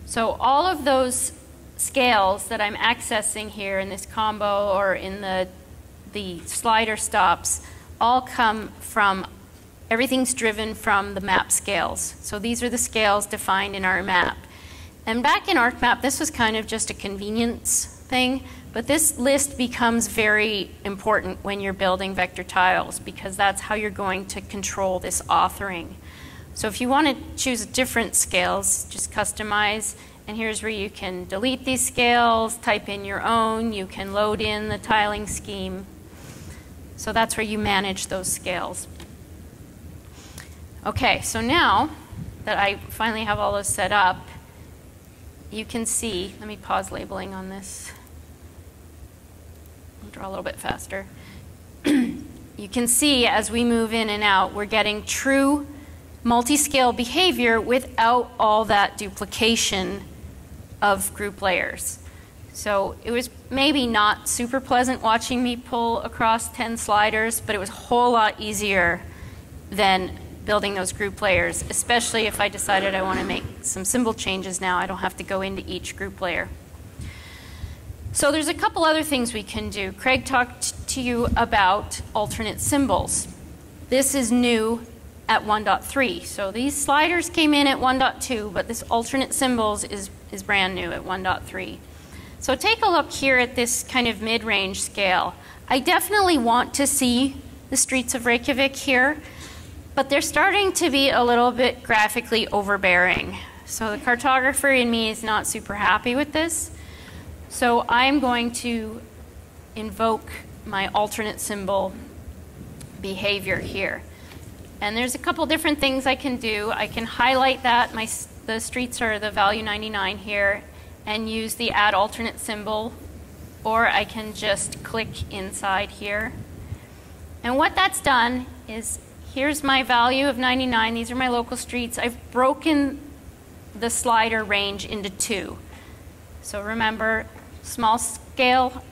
So all of those scales that I'm accessing here in this combo or in the slider stops all come from, everything's driven from the map scales. So these are the scales defined in our map. And back in ArcMap, this was kind of just a convenience thing, but this list becomes very important when you're building vector tiles because that's how you're going to control this authoring. So if you want to choose different scales, just customize, and here's where you can delete these scales, type in your own, you can load in the tiling scheme. So that's where you manage those scales. Okay, so now that I finally have all those set up, you can see, let me pause labeling on this. I'll draw a little bit faster. You can see as we move in and out, we're getting true multi-scale behavior without all that duplication of group layers. So it was maybe not super pleasant watching me pull across 10 sliders, but it was a whole lot easier than building those group layers, especially if I decided I want to make some symbol changes now. I don't have to go into each group layer. So there's a couple other things we can do. Craig talked to you about alternate symbols. This is new at 1.3. So these sliders came in at 1.2, but this alternate symbols is brand new at 1.3. So take a look here at this kind of mid-range scale. I definitely want to see the streets of Reykjavik here, but they're starting to be a little bit graphically overbearing. So the cartographer in me is not super happy with this. So I'm going to invoke my alternate symbol behavior here. And there's a couple different things I can do. I can highlight that. The streets are the value 99 here and use the add alternate symbol, or I can just click inside here. And what that's done is, here's my value of 99. These are my local streets. I've broken the slider range into two. So remember, small scale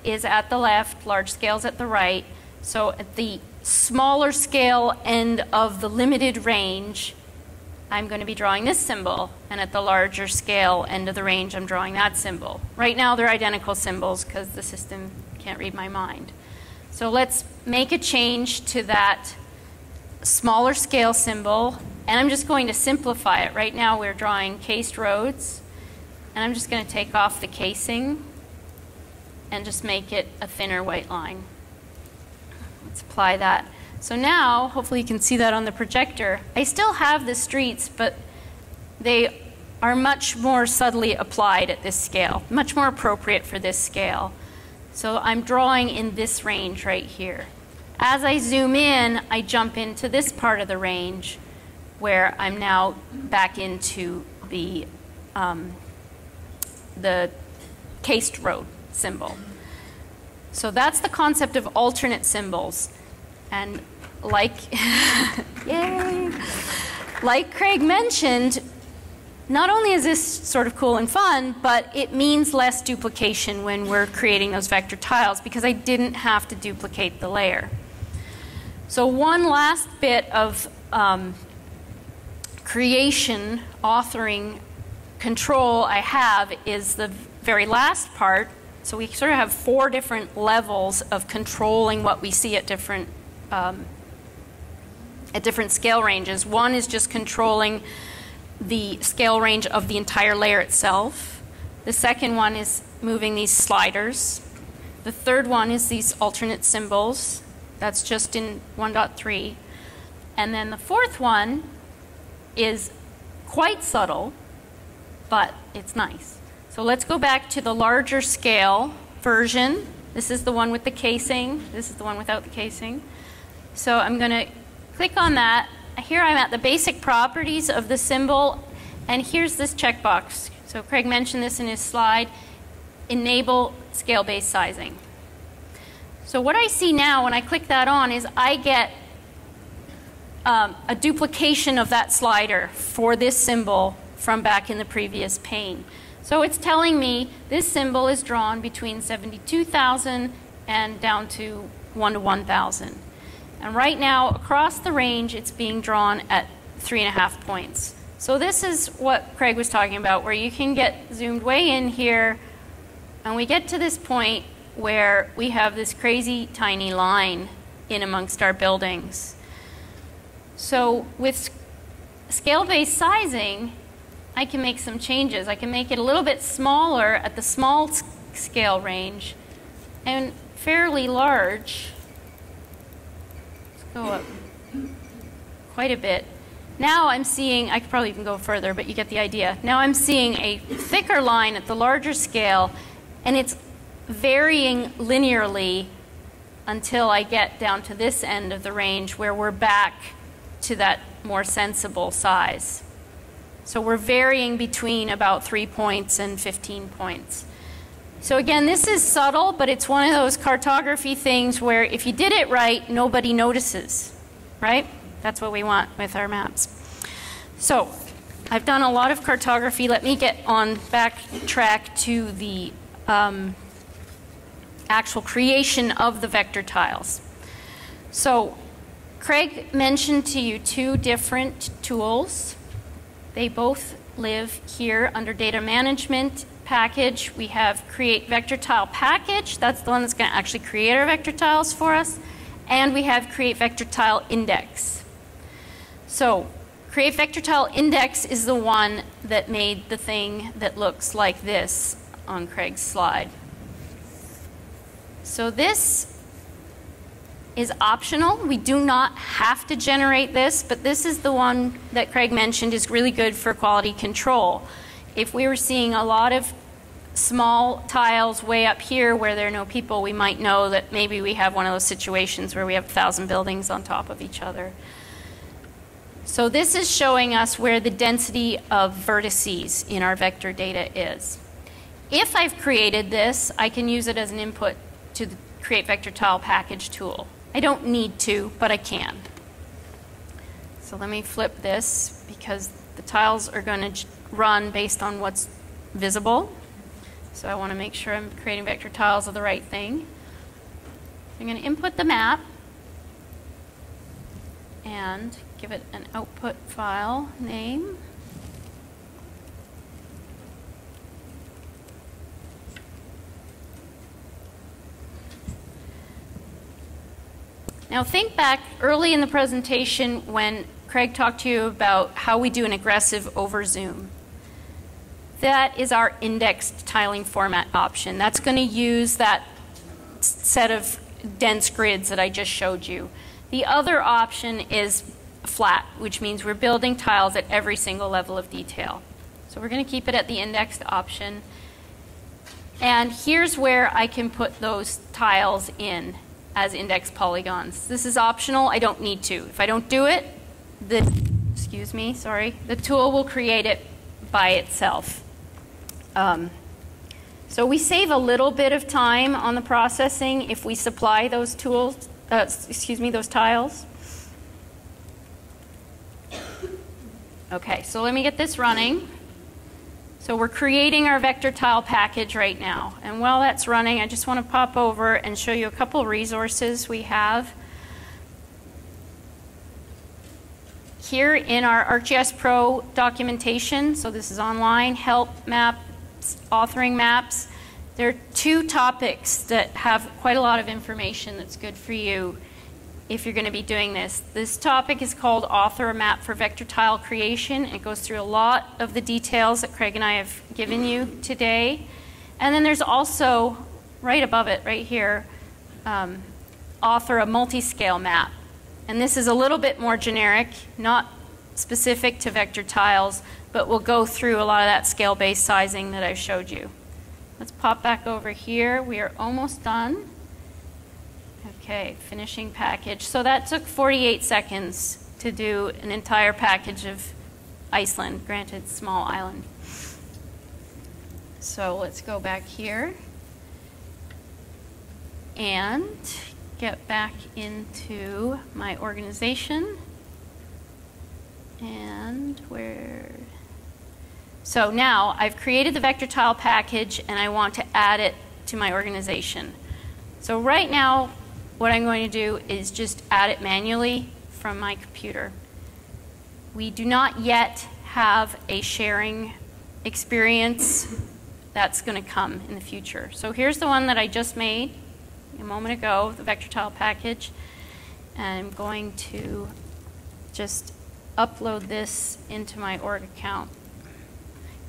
is at the left, large scale is at the right. So at the smaller scale end of the limited range, I'm going to be drawing this symbol, and at the larger scale end of the range, I'm drawing that symbol. Right now they're identical symbols because the system can't read my mind. So let's make a change to that smaller scale symbol, and I'm just going to simplify it. Right now we're drawing cased roads, and I'm just going to take off the casing and just make it a thinner white line. Let's apply that. So now, hopefully you can see that on the projector. I still have the streets, but they are much more subtly applied at this scale, much more appropriate for this scale. So I'm drawing in this range right here. As I zoom in, I jump into this part of the range where I'm now back into the cased road symbol. So that's the concept of alternate symbols. And like, yay! Like Craig mentioned, not only is this sort of cool and fun, but it means less duplication when we're creating those vector tiles because I didn't have to duplicate the layer. So one last bit of creation, authoring control I have is the very last part. So we sort of have 4 different levels of controlling what we see at different scale ranges. One is just controlling the scale range of the entire layer itself. The second one is moving these sliders. The third one is these alternate symbols. That's just in 1.3. And then the fourth one is quite subtle, but it's nice. So let's go back to the larger scale version. This is the one with the casing. This is the one without the casing. So I'm going to click on that. Here I'm at the basic properties of the symbol, and here's this checkbox. So Craig mentioned this in his slide, enable scale-based sizing. So what I see now when I click that on is I get a duplication of that slider for this symbol from back in the previous pane. So it's telling me this symbol is drawn between 72,000 and down to 1 to 1,000. And right now, across the range, it's being drawn at 3.5 points. So this is what Craig was talking about, where you can get zoomed way in here, and we get to this point where we have this crazy tiny line in amongst our buildings. So with scale-based sizing, I can make some changes. I can make it a little bit smaller at the small scale range and fairly large. Go up quite a bit. Now I'm seeing, I could probably even go further, but you get the idea. Now I'm seeing a thicker line at the larger scale, and it's varying linearly until I get down to this end of the range where we're back to that more sensible size. So we're varying between about 3 points and 15 points. So again, this is subtle, but it's one of those cartography things where if you did it right, nobody notices, right? That's what we want with our maps. So I've done a lot of cartography. Let me get on backtrack to the actual creation of the vector tiles. So Craig mentioned to you 2 different tools. They both live here under data management package. We have create vector tile package. That's the one that's going to actually create our vector tiles for us. And we have create vector tile index. So create vector tile index is the one that made the thing that looks like this on Craig's slide. So this is optional. We do not have to generate this, but this is the one that Craig mentioned is really good for quality control. If we were seeing a lot of small tiles way up here where there are no people, we might know that maybe we have one of those situations where we have 1,000 buildings on top of each other. So this is showing us where the density of vertices in our vector data is. If I've created this, I can use it as an input to the create vector tile package tool. I don't need to, but I can. So let me flip this because the tiles are going to run based on what's visible. So I want to make sure I'm creating vector tiles of the right thing. I'm going to input the map and give it an output file name. Now think back early in the presentation when Craig talked to you about how we do an aggressive overzoom. That is our indexed tiling format option. That's going to use that set of dense grids that I just showed you. The other option is flat, which means we're building tiles at every single level of detail. So we're going to keep it at the indexed option. And here's where I can put those tiles in as index polygons. This is optional. I don't need to. If I don't do it, the tool will create it by itself. So we save a little bit of time on the processing if we supply those tools, those tiles. Okay, so let me get this running. So we're creating our vector tile package right now. And while that's running, I just want to pop over and show you a couple resources we have. Here in our ArcGIS Pro documentation, so this is online, help maps, authoring maps. There are two topics that have quite a lot of information that's good for you if you're going to be doing this. This topic is called Author a Map for Vector Tile Creation. It goes through a lot of the details that Craig and I have given you today. And then there's also, right above it, right here, Author a Multi-Scale Map. And this is a little bit more generic, not specific to vector tiles, but we'll go through a lot of that scale-based sizing that I showed you. Let's pop back over here. We are almost done. Okay, finishing package. So that took 48 seconds to do an entire package of Iceland, granted small island. So let's go back here and get back into my organization. And so now I've created the vector tile package and I want to add it to my organization. So right now what I'm going to do is just add it manually from my computer. We do not yet have a sharing experience. That's going to come in the future. So here's the one that I just made a moment ago, the vector tile package. And I'm going to just upload this into my org account.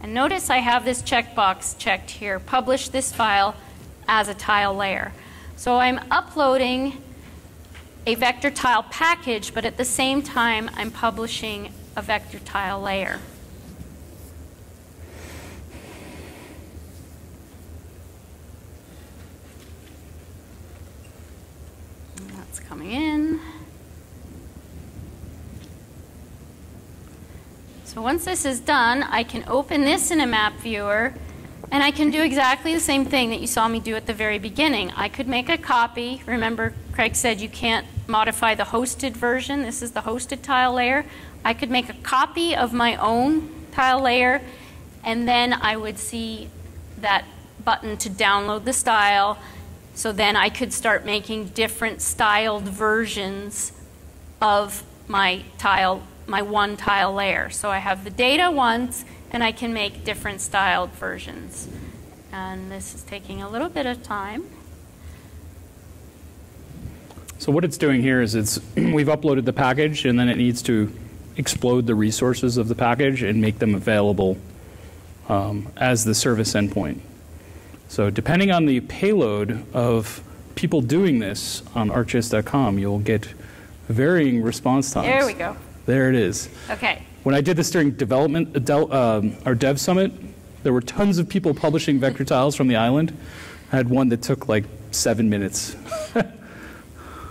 And notice I have this checkbox checked here, publish this file as a tile layer. So I'm uploading a vector tile package, but at the same time I'm publishing a vector tile layer. And that's coming in. So once this is done, I can open this in a map viewer and I can do exactly the same thing that you saw me do at the very beginning. I could make a copy. Remember, Craig said you can't modify the hosted version. This is the hosted tile layer. I could make a copy of my own tile layer, and then I would see that button to download the style. So then I could start making different styled versions of my tile, my one tile layer. So I have the data once, and I can make different styled versions. And this is taking a little bit of time. So what it's doing here is we've uploaded the package, and then it needs to explode the resources of the package and make them available as the service endpoint. So depending on the payload of people doing this on ArcGIS.com, you'll get varying response times. There we go. There it is. Okay. When I did this during our Dev Summit, there were tons of people publishing vector tiles from the island. I had one that took like 7 minutes.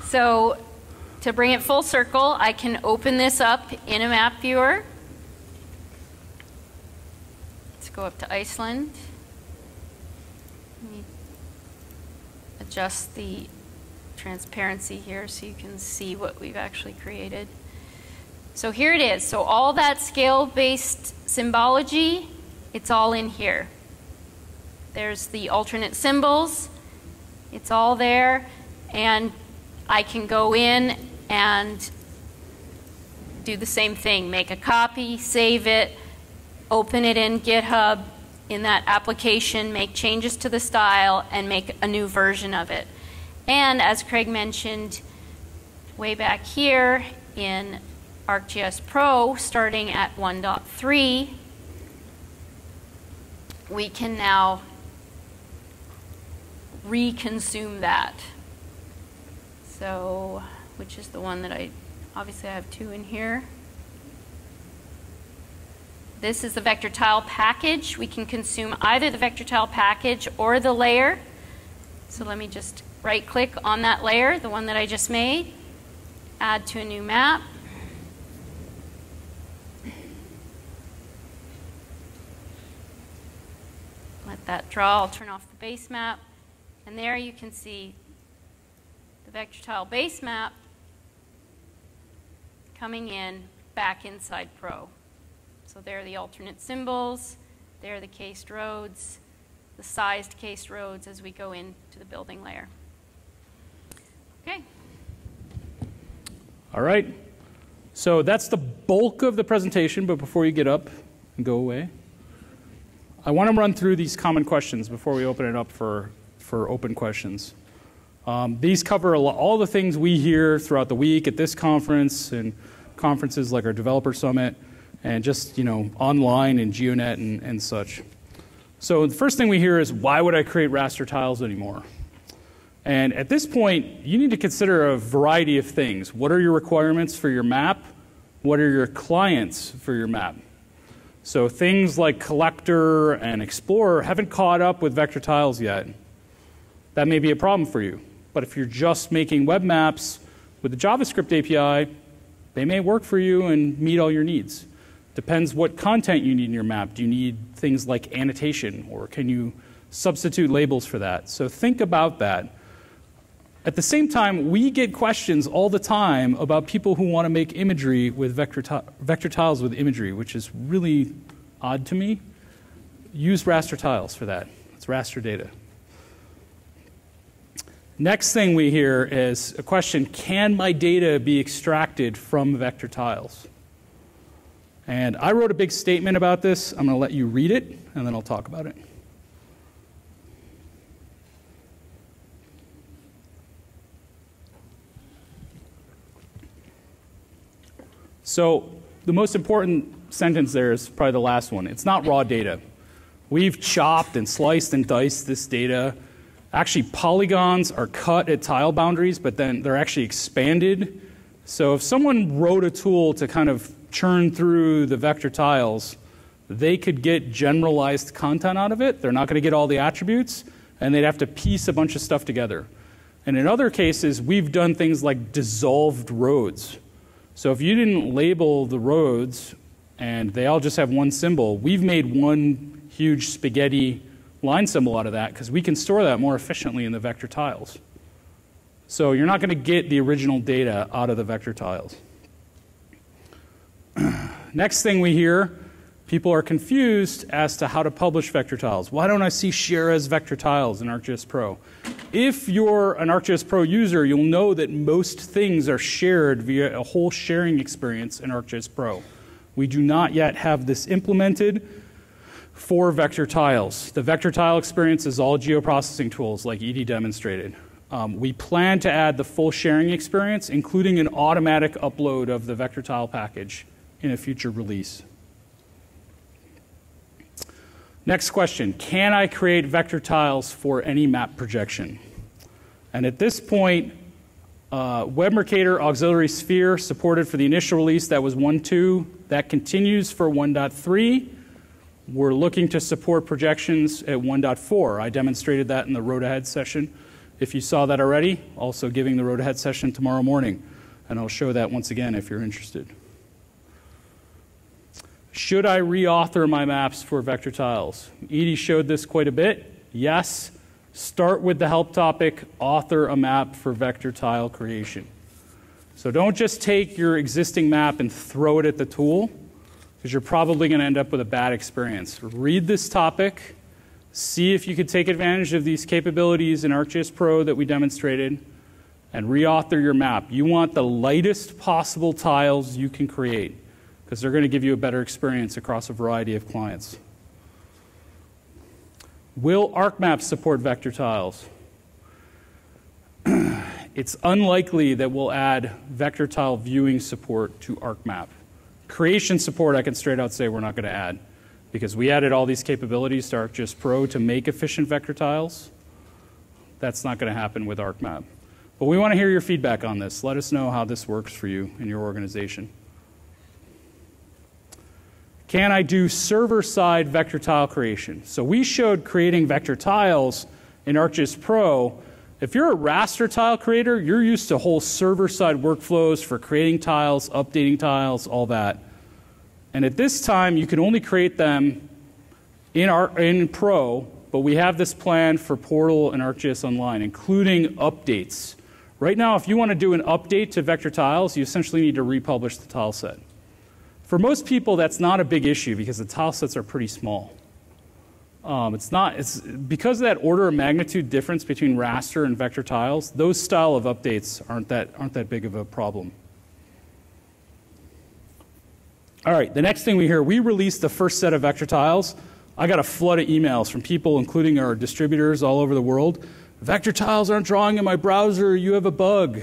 So to bring it full circle, I can open this up in a map viewer. Let's go up to Iceland. Let me adjust the transparency here so you can see what we've actually created. So here it is. So all that scale-based symbology, it's all in here. There's the alternate symbols. It's all there. And I can go in and do the same thing. Make a copy, save it, open it in GitHub in that application, make changes to the style, and make a new version of it. And as Craig mentioned, way back here in ArcGIS Pro, starting at 1.3, we can now reconsume that. So, which is the one that obviously I have two in here. This is the vector tile package. We can consume either the vector tile package or the layer. So let me just right click on that layer, the one that I just made, add to a new map. Let that draw. I'll turn off the base map. And there you can see the vector tile base map coming in back inside Pro. So there are the alternate symbols, there are the cased roads, the sized cased roads as we go into the building layer. Okay. All right. So that's the bulk of the presentation, but before you get up and go away, I want to run through these common questions before we open it up for open questions. These cover all the things we hear throughout the week at this conference and conferences like our Developer Summit and just, online and GeoNet and such. So the first thing we hear is, why would I create raster tiles anymore? And at this point, you need to consider a variety of things. What are your requirements for your map? What are your clients for your map? So things like Collector and Explorer haven't caught up with vector tiles yet. That may be a problem for you. But if you're just making web maps with the JavaScript API, they may work for you and meet all your needs. Depends what content you need in your map. Do you need things like annotation, or can you substitute labels for that? So think about that. At the same time, we get questions all the time about people who want to make imagery with vector tiles with imagery, which is really odd to me. Use raster tiles for that. It's raster data. Next thing we hear is a question, can my data be extracted from vector tiles? And I wrote a big statement about this. I'm going to let you read it, and then I'll talk about it. So the most important sentence there is probably the last one. It's not raw data. We've chopped and sliced and diced this data. Actually, polygons are cut at tile boundaries, but then they're actually expanded. So if someone wrote a tool to kind of churn through the vector tiles, they could get generalized content out of it. They're not going to get all the attributes, and they'd have to piece a bunch of stuff together. And in other cases, we've done things like dissolved roads. So if you didn't label the roads and they all just have one symbol, we've made one huge spaghetti line symbol out of that because we can store that more efficiently in the vector tiles. So you're not going to get the original data out of the vector tiles. Next thing we hear, people are confused as to how to publish vector tiles. Why don't I see share as vector tiles in ArcGIS Pro? If you're an ArcGIS Pro user, you'll know that most things are shared via a whole sharing experience in ArcGIS Pro. We do not yet have this implemented for vector tiles. The vector tile experience is all geoprocessing tools like Edie demonstrated. We plan to add the full sharing experience, including an automatic upload of the vector tile package in a future release. Next question, can I create vector tiles for any map projection? And at this point, Web Mercator Auxiliary Sphere supported for the initial release, that was 1.2. That continues for 1.3. We're looking to support projections at 1.4. I demonstrated that in the Road Ahead session. If you saw that already, also giving the Road Ahead session tomorrow morning. And I'll show that once again if you're interested. Should I reauthor my maps for vector tiles? Edie showed this quite a bit. Yes. Start with the help topic, author a map for vector tile creation. So don't just take your existing map and throw it at the tool, because you're probably going to end up with a bad experience. Read this topic, see if you could take advantage of these capabilities in ArcGIS Pro that we demonstrated, and reauthor your map. You want the lightest possible tiles you can create, because they're going to give you a better experience across a variety of clients. Will ArcMap support vector tiles? it's unlikely that we'll add vector tile viewing support to ArcMap. Creation support, I can straight out say we're not going to add, because we added all these capabilities to ArcGIS Pro to make efficient vector tiles. That's not going to happen with ArcMap. But we want to hear your feedback on this. Let us know how this works for you in your organization. Can I do server-side vector tile creation? So we showed creating vector tiles in ArcGIS Pro. If you're a raster tile creator, you're used to whole server-side workflows for creating tiles, updating tiles, all that. And at this time, you can only create them in Pro, but we have this plan for Portal and ArcGIS Online, including updates. Right now, if you want to do an update to vector tiles, you essentially need to republish the tile set. For most people, that's not a big issue because the tile sets are pretty small. It's because of that order of magnitude difference between raster and vector tiles, those style of updates aren't that big of a problem. All right, the next thing we hear, we released the first set of vector tiles. I got a flood of emails from people, including our distributors all over the world. Vector tiles aren't drawing in my browser, you have a bug.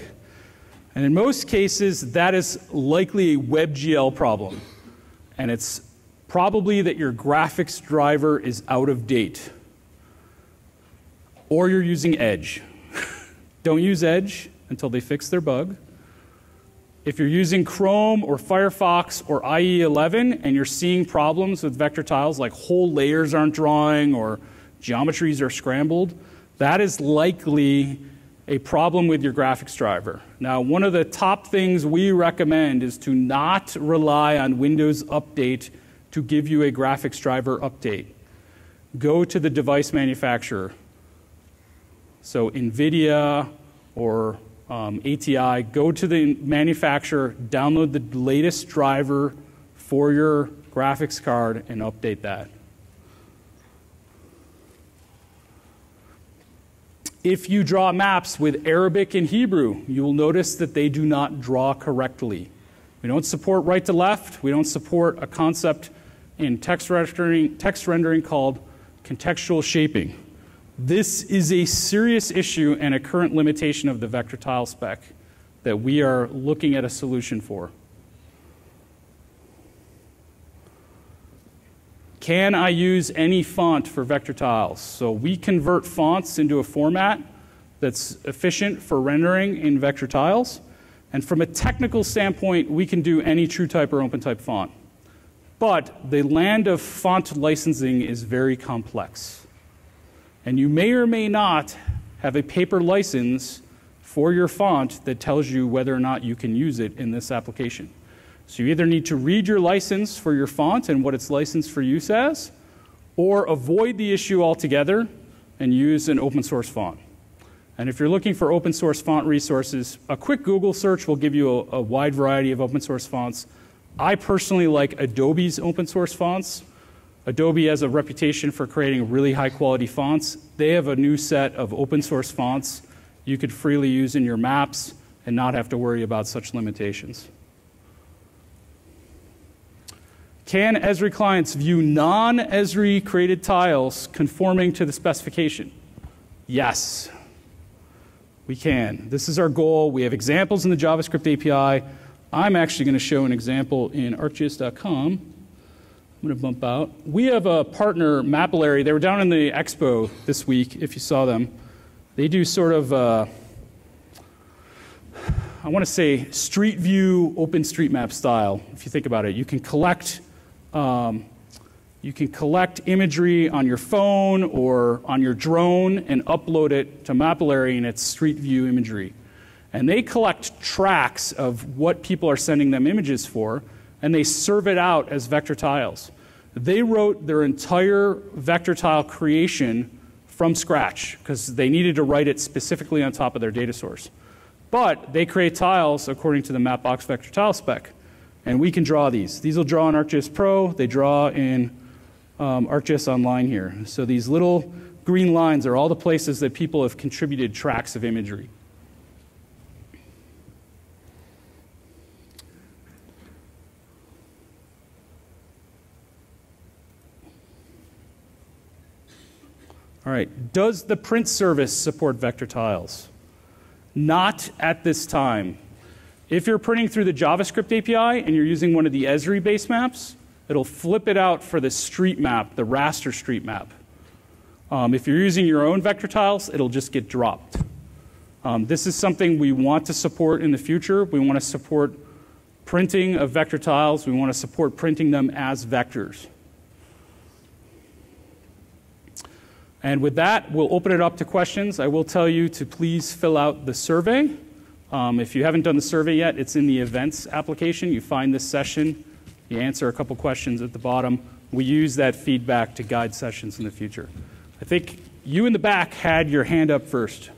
And in most cases, that is likely a WebGL problem. And it's probably that your graphics driver is out of date. Or you're using Edge. Don't use Edge until they fix their bug. If you're using Chrome or Firefox or IE11 and you're seeing problems with vector tiles like whole layers aren't drawing or geometries are scrambled, that is likely a problem with your graphics driver. Now, one of the top things we recommend is to not rely on Windows Update to give you a graphics driver update. Go to the device manufacturer. So NVIDIA or ATI, go to the manufacturer, download the latest driver for your graphics card and update that. If you draw maps with Arabic and Hebrew, you will notice that they do not draw correctly. We don't support right to left. We don't support a concept in text rendering called contextual shaping. This is a serious issue and a current limitation of the vector tile spec that we are looking at a solution for. Can I use any font for vector tiles? So we convert fonts into a format that's efficient for rendering in vector tiles. And from a technical standpoint, we can do any TrueType or OpenType font. But the land of font licensing is very complex. And you may or may not have a paper license for your font that tells you whether or not you can use it in this application. So you either need to read your license for your font and what it's licensed for use as, or avoid the issue altogether and use an open source font. And if you're looking for open source font resources, a quick Google search will give you a wide variety of open source fonts. I personally like Adobe's open source fonts. Adobe has a reputation for creating really high quality fonts. They have a new set of open source fonts you could freely use in your maps and not have to worry about such limitations. Can Esri clients view non-Esri created tiles conforming to the specification? Yes, we can. This is our goal. We have examples in the JavaScript API. I'm actually going to show an example in ArcGIS.com. I'm going to bump out. We have a partner, Mapillary. They were down in the expo this week, if you saw them. They do sort of, I want to say, street view, OpenStreetMap style, if you think about it. You can collect imagery on your phone or on your drone and upload it to Mapillary, and it's street view imagery. And they collect tracks of what people are sending them images for, and they serve it out as vector tiles. They wrote their entire vector tile creation from scratch because they needed to write it specifically on top of their data source. But they create tiles according to the Mapbox vector tile spec. And we can draw these. These will draw in ArcGIS Pro. They draw in ArcGIS Online here. So these little green lines are all the places that people have contributed tracks of imagery. All right, does the print service support vector tiles? Not at this time. If you're printing through the JavaScript API and you're using one of the Esri basemaps, it'll flip it out for the street map, the raster street map. If you're using your own vector tiles, it'll just get dropped. This is something we want to support in the future. We want to support printing of vector tiles. We want to support printing them as vectors. And with that, we'll open it up to questions. I will tell you to please fill out the survey. If you haven't done the survey yet, it's in the events application. You find this session, you answer a couple questions at the bottom. We use that feedback to guide sessions in the future. I think you in the back had your hand up first.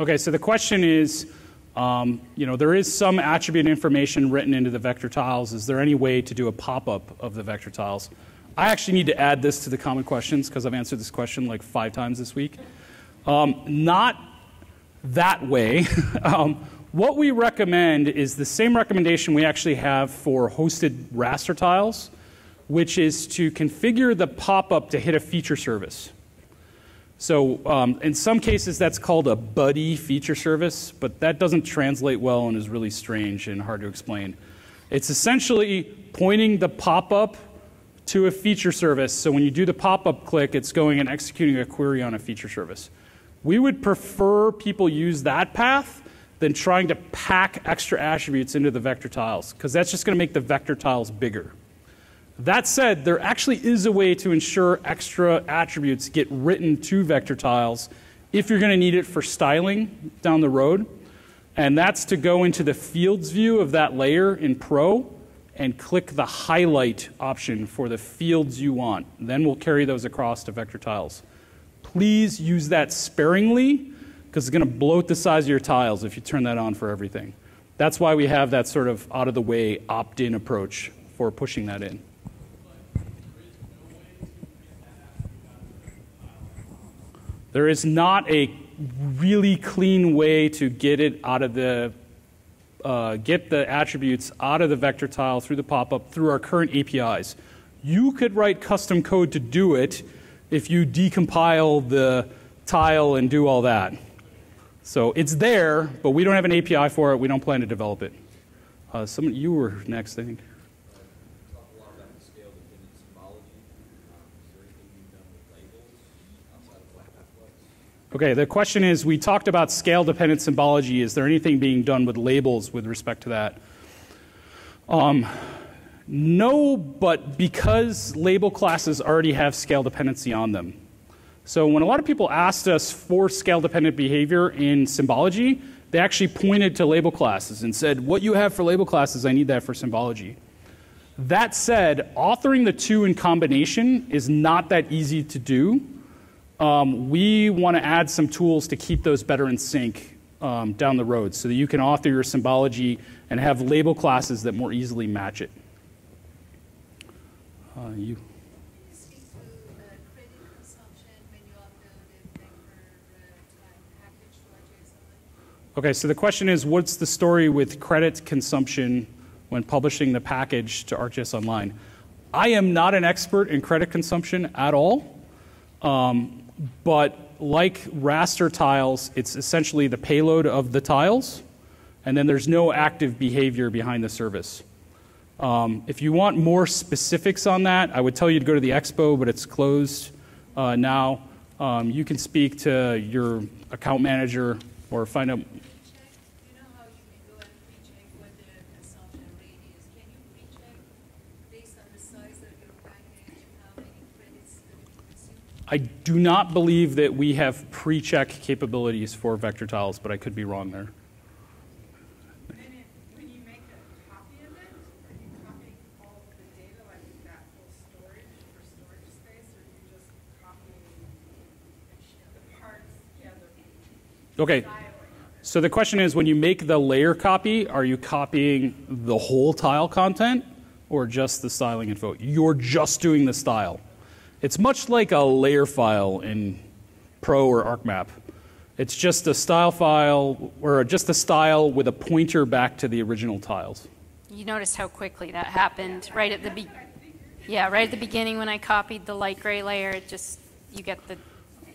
Okay, so the question is, there is some attribute information written into the vector tiles. Is there any way to do a pop-up of the vector tiles? I actually need to add this to the common questions because I've answered this question like 5 times this week. Not that way. What we recommend is the same recommendation we actually have for hosted raster tiles, which is to configure the pop-up to hit a feature service. So in some cases, that's called a buddy feature service, but that doesn't translate well and is really strange and hard to explain. It's essentially pointing the pop-up to a feature service. So when you do the pop-up click, it's going and executing a query on a feature service. We would prefer people use that path than trying to pack extra attributes into the vector tiles, because that's just going to make the vector tiles bigger. That said, there actually is a way to ensure extra attributes get written to vector tiles if you're going to need it for styling down the road. And that's to go into the fields view of that layer in Pro and click the highlight option for the fields you want. Then we'll carry those across to vector tiles. Please use that sparingly, because it's going to bloat the size of your tiles if you turn that on for everything. That's why we have that sort of out-of-the-way opt-in approach for pushing that in. There is not a really clean way to get it out of the get the attributes out of the vector tile through the pop-up through our current APIs. You could write custom code to do it if you decompile the tile and do all that. So it's there, but we don't have an API for it. We don't plan to develop it. You were next, I think. Okay, the question is, we talked about scale-dependent symbology. Is there anything being done with labels with respect to that? No, but because label classes already have scale dependency on them. So when a lot of people asked us for scale-dependent behavior in symbology, they actually pointed to label classes and said, what you have for label classes, I need that for symbology. That said, authoring the two in combination is not that easy to do. We want to add some tools to keep those better in sync down the road so that you can author your symbology and have label classes that more easily match it. You. Speak to credit consumption when you upload a vector package to ArcGIS. Okay, so the question is, what's the story with credit consumption when publishing the package to ArcGIS Online? I am not an expert in credit consumption at all. But like raster tiles, it's essentially the payload of the tiles, and then there's no active behavior behind the service. If you want more specifics on that, I would tell you to go to the expo, but it's closed now. You can speak to your account manager or find out. You know how you can go and pre-check what the consumption rate is. Can you pre-check based on the size of your package how many credits that you consume? I do not believe that we have pre-check capabilities for vector tiles, but I could be wrong there. When you make a copy of it, are you copying all of the data, like that whole storage for storage space, or are you just copying the parts, Okay. So the question is, when you make the layer copy, are you copying the whole tile content, or just the styling info. You're just doing the style. It's much like a layer file in Pro or ArcMap. It's just a style file, or just a style with a pointer back to the original tiles. You noticed how quickly that happened right at the right at the beginning when I copied the light gray layer. It just, you get the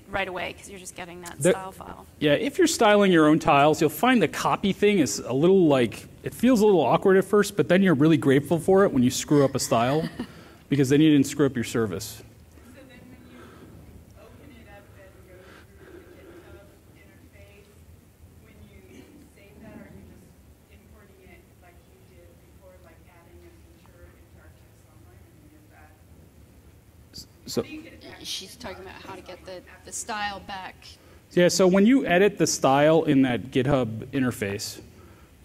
right away because you're just getting that style file. Yeah, if you're styling your own tiles, you'll find the copy thing is a little like, it feels a little awkward at first, but then you're really grateful for it when you screw up a style because then you didn't screw up your service. So then when you open it up and go through the GitHub interface, when you save that, are you just importing it like you did before, like adding a feature into ArcGIS Online? I mean, is that, So, how do you get it back? She's talking about how to get the style back. yeah, so when you edit the style in that GitHub interface,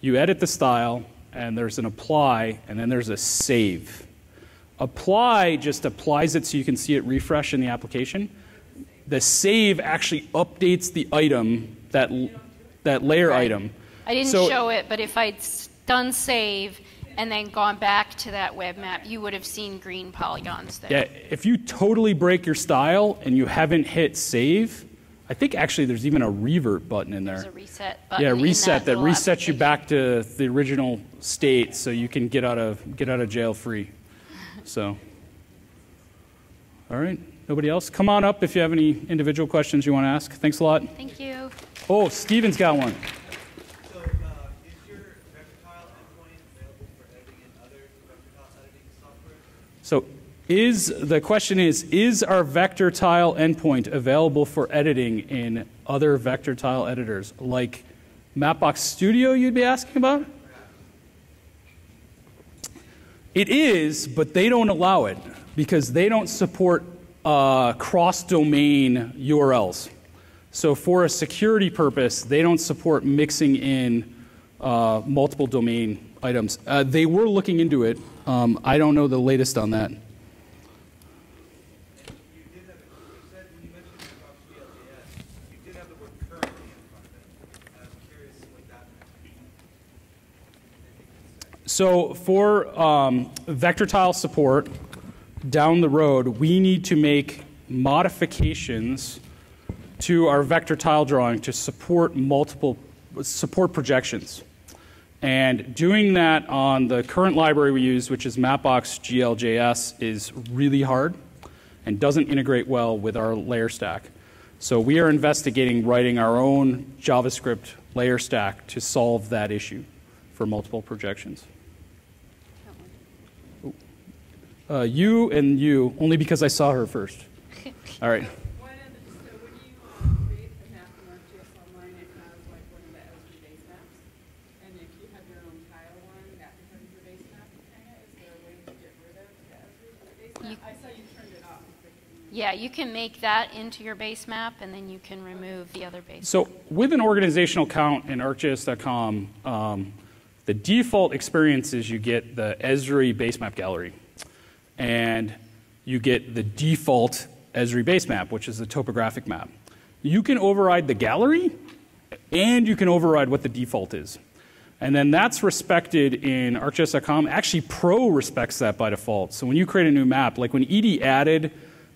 you edit the style, and there's an apply, and then there's a save. Apply just applies it so you can see it refresh in the application. The save actually updates the item, that layer item. I didn't show it, but if I'd done save and then gone back to that web map, you would have seen green polygons there. Yeah, if you totally break your style and you haven't hit save, I think actually there's even a revert button in there. There's a reset button. Yeah, in reset that resets you application. back to the original state so you can get out of jail free. So, all right, nobody else? Come on up if you have any individual questions you want to ask. Thanks a lot. Thank you. Oh, Steven's got one. So, is your vector tile endpoint available for editing in other vector tile editing software? So, the question is our vector tile endpoint available for editing in other vector tile editors, like Mapbox Studio you'd be asking about? It is, but they don't allow it because they don't support cross-domain URLs. So for a security purpose, they don't support mixing in multiple domain items. They were looking into it. I don't know the latest on that. So for vector tile support down the road, we need to make modifications to our vector tile drawing to support projections. And doing that on the current library we use, which is Mapbox GLJS, is really hard and doesn't integrate well with our layer stack. So we are investigating writing our own JavaScript layer stack to solve that issue for multiple projections. You and you, only because I saw her first. All right. So when you create a map in ArcGIS Online, it has like one of the Esri basemaps. And if you have your own tile one, that becomes your basemap, kind of. Is there a way to get rid of the Esri basemap? I saw you turned it off. Yeah, you can make that into your base map, and then you can remove the other base. So with an organizational account in ArcGIS.com, the default experience is you get the Esri basemap gallery. And you get the default Esri basemap, which is the topographic map. You can override the gallery, and you can override what the default is. And then that's respected in ArcGIS.com. Actually, Pro respects that by default. So when you create a new map, like when Edie added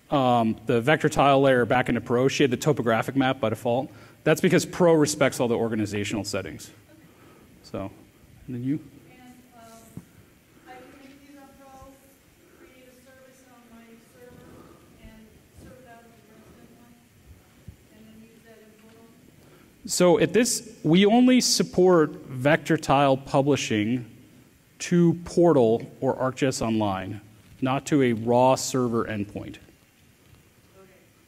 the vector tile layer back into Pro, she had the topographic map by default. That's because Pro respects all the organizational settings. So, and then you? So at this, we only support vector tile publishing to Portal or ArcGIS Online, not to a raw server endpoint.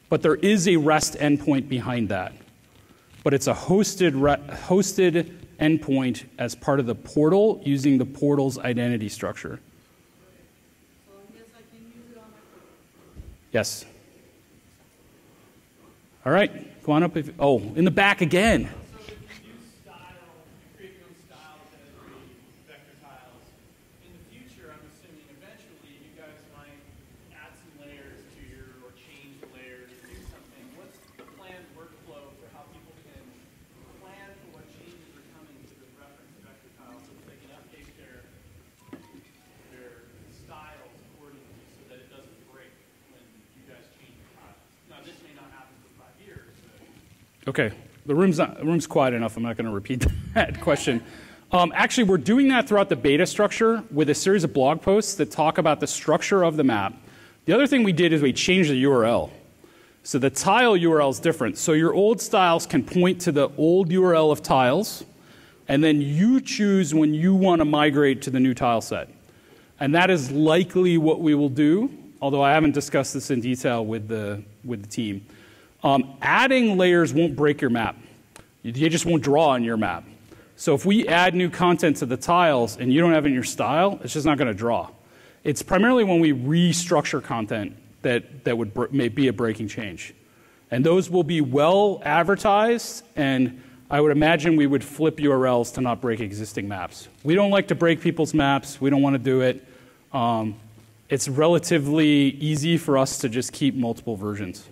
But there is a REST endpoint behind that. But it's a hosted endpoint as part of the portal using the portal's identity structure. Yes. All right. Go on up. In the back again. So if you use style, create your own styles and every vector tiles, in the future, I'm assuming eventually you guys might add some layers to or change the layers, do something. What's the planned workflow for how people can plan for what changes are coming to the reference vector tile so that they can update their Okay, the room's quiet enough. I'm not going to repeat that question. Actually, we're doing that throughout the beta structure with a series of blog posts that talk about the structure of the map. The other thing we did is we changed the URL. So the tile URL is different. So your old styles can point to the old URL of tiles, and then you choose when you want to migrate to the new tile set. And that is likely what we will do, although I haven't discussed this in detail with the team. Adding layers won't break your map. You just won't draw on your map. So if we add new content to the tiles and you don't have it in your style, it's just not going to draw. It's primarily when we restructure content that may be a breaking change. And those will be well advertised, and I would imagine we would flip URLs to not break existing maps. We don't like to break people's maps. We don't want to do it. It's relatively easy for us to just keep multiple versions.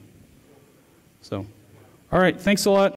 So, all right, thanks a lot.